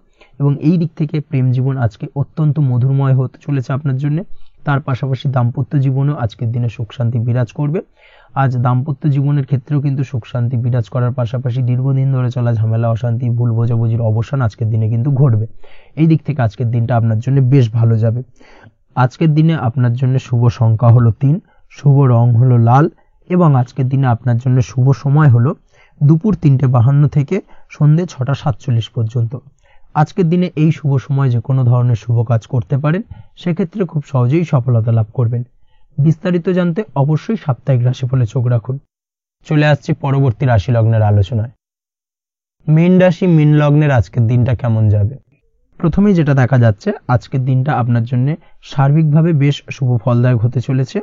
এবং এই দিক থেকে প্রেম জীবন আজকে অত্যন্ত মধুরময় হতে চলেছে আপনার জন্য। তার পাশাপাশি দাম্পত্য জীবনেও আজকের দিনে সুখ শান্তি বিরাজ করবে। আজ দাম্পত্য জীবনের ক্ষেত্রেও কিন্তু সুখ শান্তি বিরাজ করার পাশাপাশি দীর্ঘদিন ধরে চলা ঝামেলা অশান্তি ভুল বোঝাবুঝির অবসান আজকের দিনে কিন্তু ঘটবে। এই দিক থেকে আজকের দিনটা আপনার জন্য বেশ ভালো যাবে। আজকের দিনে আপনার জন্য শুভ সংখ্যা হলো 3, শুভ রং হলো লাল এবং আজকের দিনে আপনার জন্য শুভ সময় হলো দুপুর 3:52 থেকে সন্ধ্যে 6:47 পর্যন্ত। আজকের দিনে এই শুভ সময় যে কোনো ধরনের শুভ কাজ করতে পারেন, সেক্ষেত্রে খুব সহজেই সফলতা লাভ করবেন। বিস্তারিত জানতে অবশ্যই সাপ্তাহিক রাশিফলে চোখ রাখুন। চলে আসছি পরবর্তী রাশি লগ্নের আলোচনায়। মীন রাশি মীন লগ্নের আজকের দিনটা কেমন যাবে? প্রথমেই যেটা দেখা যাচ্ছে, আজকের দিনটা আপনার জন্য সার্বিকভাবে বেশ শুভ ফলদায়ক হতে চলেছে।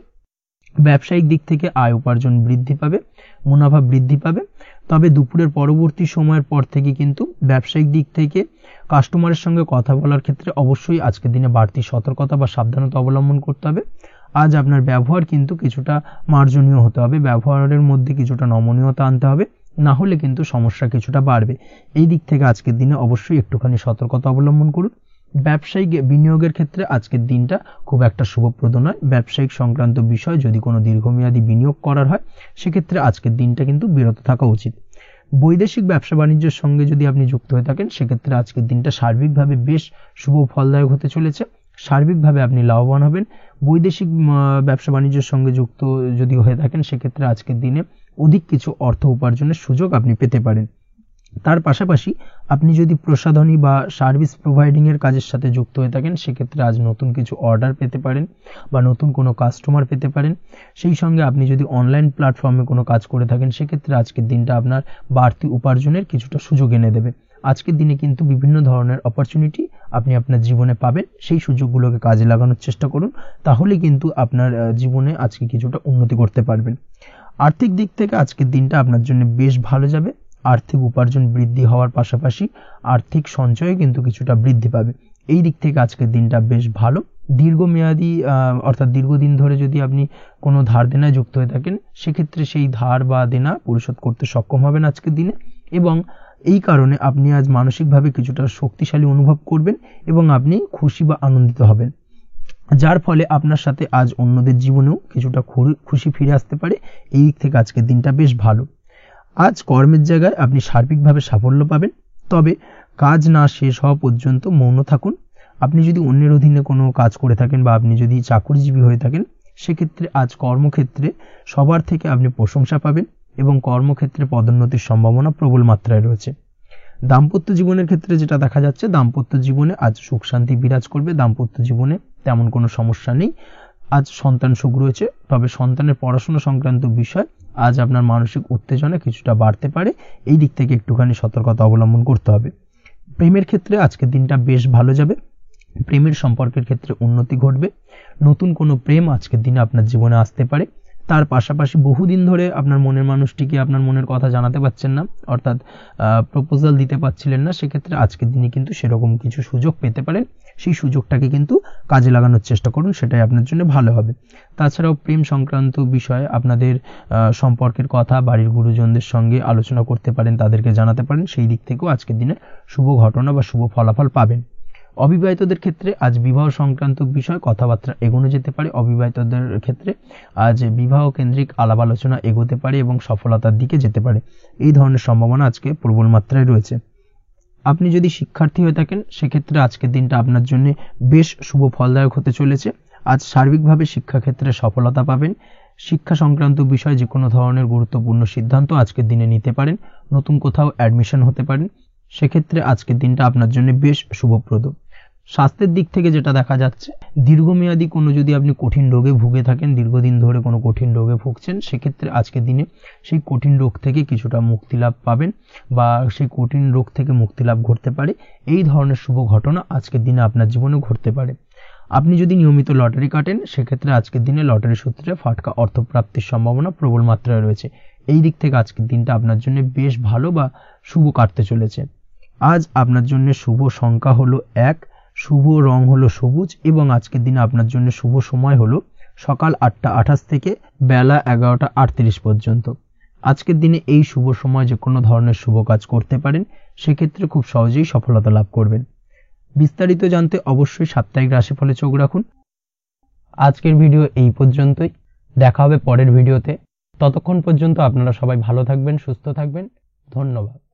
ব্যবসায়িক দিক থেকে আয় উপার্জন বৃদ্ধি পাবে, মুনাফা বৃদ্ধি পাবে। তবে দুপুরের পরবর্তী সময়ের পর থেকে কিন্তু ব্যবসায়িক দিক থেকে কাস্টমারের সঙ্গে কথা বলার ক্ষেত্রে অবশ্যই আজকের দিনে বাড়তি সতর্কতা বা সাবধানতা অবলম্বন করতে হবে। আজ আপনার ব্যবহার কিন্তু কিছুটা মার্জনীয় হতে হবে, ব্যবহারের মধ্যে কিছুটা নমনীয়তা আনতে হবে, না হলে কিন্তু সমস্যা কিছুটা বাড়বে। এই দিক থেকে আজকের দিনে অবশ্যই একটুখানি সতর্কতা অবলম্বন করুন। ব্যবসায়িক বিনিয়োগের ক্ষেত্রে আজকের দিনটা খুব একটা শুভপ্রদ নয়। ব্যবসায়িক সংক্রান্ত বিষয় যদি কোনো দীর্ঘমেয়াদী বিনিয়োগ করার হয়, সেক্ষেত্রে আজকের দিনটা কিন্তু বিরত থাকা উচিত। বৈদেশিক ব্যবসা বাণিজ্যের সঙ্গে যদি আপনি যুক্ত হয়ে থাকেন, সেক্ষেত্রে আজকের দিনটা সার্বিকভাবে বেশ শুভ ফলদায়ক হতে চলেছে। সার্বিকভাবে আপনি লাভবান হবেন। বৈদেশিক ব্যবসা বাণিজ্যের সঙ্গে যুক্ত যদি হয়ে থাকেন, সেক্ষেত্রে আজকের দিনে অধিক কিছু অর্থ উপার্জনের সুযোগ আপনি পেতে পারেন। তার পাশাপাশি আপনি যদি প্রসাধনী বা সার্ভিস প্রোভাইডিং এর কাজের সাথে যুক্ত হয়ে থাকেন, সেক্ষেত্রে আজ নতুন কিছু অর্ডার পেতে পারেন বা নতুন কোনো কাস্টমার পেতে পারেন। সেই সঙ্গে আপনি যদি অনলাইন প্ল্যাটফর্মে কোনো কাজ করে থাকেন, সেক্ষেত্রে আজকের দিনটা আপনার বাড়তি উপার্জনের কিছুটা সুযোগ এনে দেবে। আজকের দিনে কিন্তু বিভিন্ন ধরনের অপরচুনিটি আপনি আপনার জীবনে পাবেন, সেই সুযোগগুলোকে কাজে লাগানোর চেষ্টা করুন, তাহলে কিন্তু আপনার জীবনে আজকে কিছুটা উন্নতি করতে পারবেন। আর্থিক দিক থেকে আজকের দিনটা আপনার জন্য বেশ ভালো যাবে। আর্থিক উপার্জন বৃদ্ধি হওয়ার পাশাপাশি আর্থিক সঞ্চয়ে কিন্তু কিছুটা বৃদ্ধি পাবে। এই দিক থেকে আজকের দিনটা বেশ ভালো। দীর্ঘমেয়াদী অর্থাৎ দীর্ঘদিন ধরে যদি আপনি কোনো ধার দেনায় যুক্ত হয়ে থাকেন, সেক্ষেত্রে সেই ধার বা দেনা পরিশোধ করতে সক্ষম হবেন আজকের দিনে, এবং এই কারণে আপনি আজ মানসিকভাবে কিছুটা শক্তিশালী অনুভব করবেন এবং আপনি খুশি বা আনন্দিত হবেন, যার ফলে আপনার সাথে আজ অন্যদের জীবনেও কিছুটা খুশি ফিরে আসতে পারে। এই দিক থেকে আজকের দিনটা বেশ ভালো। আজ কর্মের জায়গায় আপনি সার্বিকভাবে সাফল্য পাবেন, তবে কাজ না শেষ হওয়া পর্যন্ত মৌন থাকুন। আপনি যদি অন্যের অধীনে কোনো কাজ করে থাকেন বা আপনি যদি চাকরিজীবী হয়ে থাকেন, সেক্ষেত্রে আজ কর্মক্ষেত্রে সবার থেকে আপনি প্রশংসা পাবেন এবং কর্মক্ষেত্রে পদোন্নতির সম্ভাবনা প্রবল মাত্রায় রয়েছে। দাম্পত্য জীবনের ক্ষেত্রে যেটা দেখা যাচ্ছে, দাম্পত্য জীবনে আজ সুখ শান্তি বিরাজ করবে। দাম্পত্য জীবনে তেমন কোনো সমস্যা নেই। আজ সন্তান সুখ রয়েছে, তবে সন্তানের পড়াশোনা সংক্রান্ত বিষয় আজ আপনার মানসিক উত্তেজনা কিছুটা বাড়তে পারে। এই দিক থেকে একটুখানি সতর্কতা অবলম্বন করতে হবে। প্রেমের ক্ষেত্রে আজকের দিনটা বেশ ভালো যাবে। প্রেমের সম্পর্কের ক্ষেত্রে উন্নতি ঘটবে। নতুন কোনো প্রেম আজকের দিনে আপনার জীবনে আসতে পারে। তার পাশাপাশি বহুদিন ধরে আপনার মনের মানুষটিকে আপনার মনের কথা জানাতে পারছেন না, অর্থাৎ প্রপোজাল দিতে পারছিলেন না, সেক্ষেত্রে আজকের দিনে কিন্তু সেরকম কিছু সুযোগ পেতে পারেন। সেই সুযোগটাকে কিন্তু কাজে লাগানোর চেষ্টা করুন, সেটাই আপনার জন্য ভালো হবে। তাছাড়াও প্রেম সংক্রান্ত বিষয়ে আপনাদের সম্পর্কের কথা বাড়ির গুরুজনদের সঙ্গে আলোচনা করতে পারেন, তাদেরকে জানাতে পারেন, সেই দিক থেকেও আজকের দিনে শুভ ঘটনা বা শুভ ফলাফল পাবেন। অবিবাহিতদের ক্ষেত্রে আজ বিবাহ সংক্রান্ত বিষয় কথাবার্তা এগোনো যেতে পারে। অবিবাহিতদের ক্ষেত্রে আজ বিবাহ কেন্দ্রিক আলাপ আলোচনা এগোতে পারে এবং সফলতার দিকে যেতে পারে। এই ধরনের সম্ভাবনা আজকে প্রবল মাত্রায় রয়েছে। আপনি যদি শিক্ষার্থী হয়ে থাকেন সেক্ষেত্রে আজকের দিনটা আপনার জন্য বেশ শুভ ফলদায়ক হতে চলেছে। আজ সার্বিকভাবে শিক্ষাক্ষেত্রে সফলতা পাবেন। শিক্ষা সংক্রান্ত বিষয়ে যে কোনো ধরনের গুরুত্বপূর্ণ সিদ্ধান্ত আজকের দিনে নিতে পারেন। নতুন কোথাও অ্যাডমিশন হতে পারেন, সেক্ষেত্রে আজকের দিনটা আপনার জন্য বেশ শুভপ্রদ। স্বাস্থ্যের দিক থেকে যেটা দেখা যাচ্ছে, দীর্ঘমেয়াদী কোনো যদি আপনি কঠিন রোগে ভুগে থাকেন, দীর্ঘদিন ধরে কোনো কঠিন রোগে ভুগছেন, সেক্ষেত্রে আজকের দিনে সেই কঠিন রোগ থেকে কিছুটা মুক্তি লাভ পাবেন বা সেই কঠিন রোগ থেকে মুক্তি লাভ ঘটতে পারে। এই ধরনের শুভ ঘটনা আজকের দিনে আপনার জীবনে ঘটতে পারে। আপনি যদি নিয়মিত লটারি কাটেন সেক্ষেত্রে আজকের দিনে লটারি সূত্রে ফাটকা অর্থপ্রাপ্তির সম্ভাবনা প্রবল মাত্রায় রয়েছে। এই দিক থেকে আজকের দিনটা আপনার জন্য বেশ ভালো বা শুভ কাটতে চলেছে। আজ আপনার জন্য শুভ সংখ্যা হলো 1, শুভ রং হলো সবুজ এবং আজকের দিনে আপনার জন্য শুভ সময় হলো সকাল 8টা 28 থেকে বেলা 11টা 38 পর্যন্ত। আজকের দিনে এই শুভ সময় যে কোনো ধরনের শুভ কাজ করতে পারেন, সেক্ষেত্রে খুব সহজেই সফলতা লাভ করবেন। বিস্তারিত জানতে অবশ্যই সাপ্তাহিক রাশিফলে চোখ রাখুন। আজকের ভিডিও এই পর্যন্তই, দেখা হবে পরের ভিডিওতে। ততক্ষণ পর্যন্ত আপনারা সবাই ভালো থাকবেন, সুস্থ থাকবেন। ধন্যবাদ।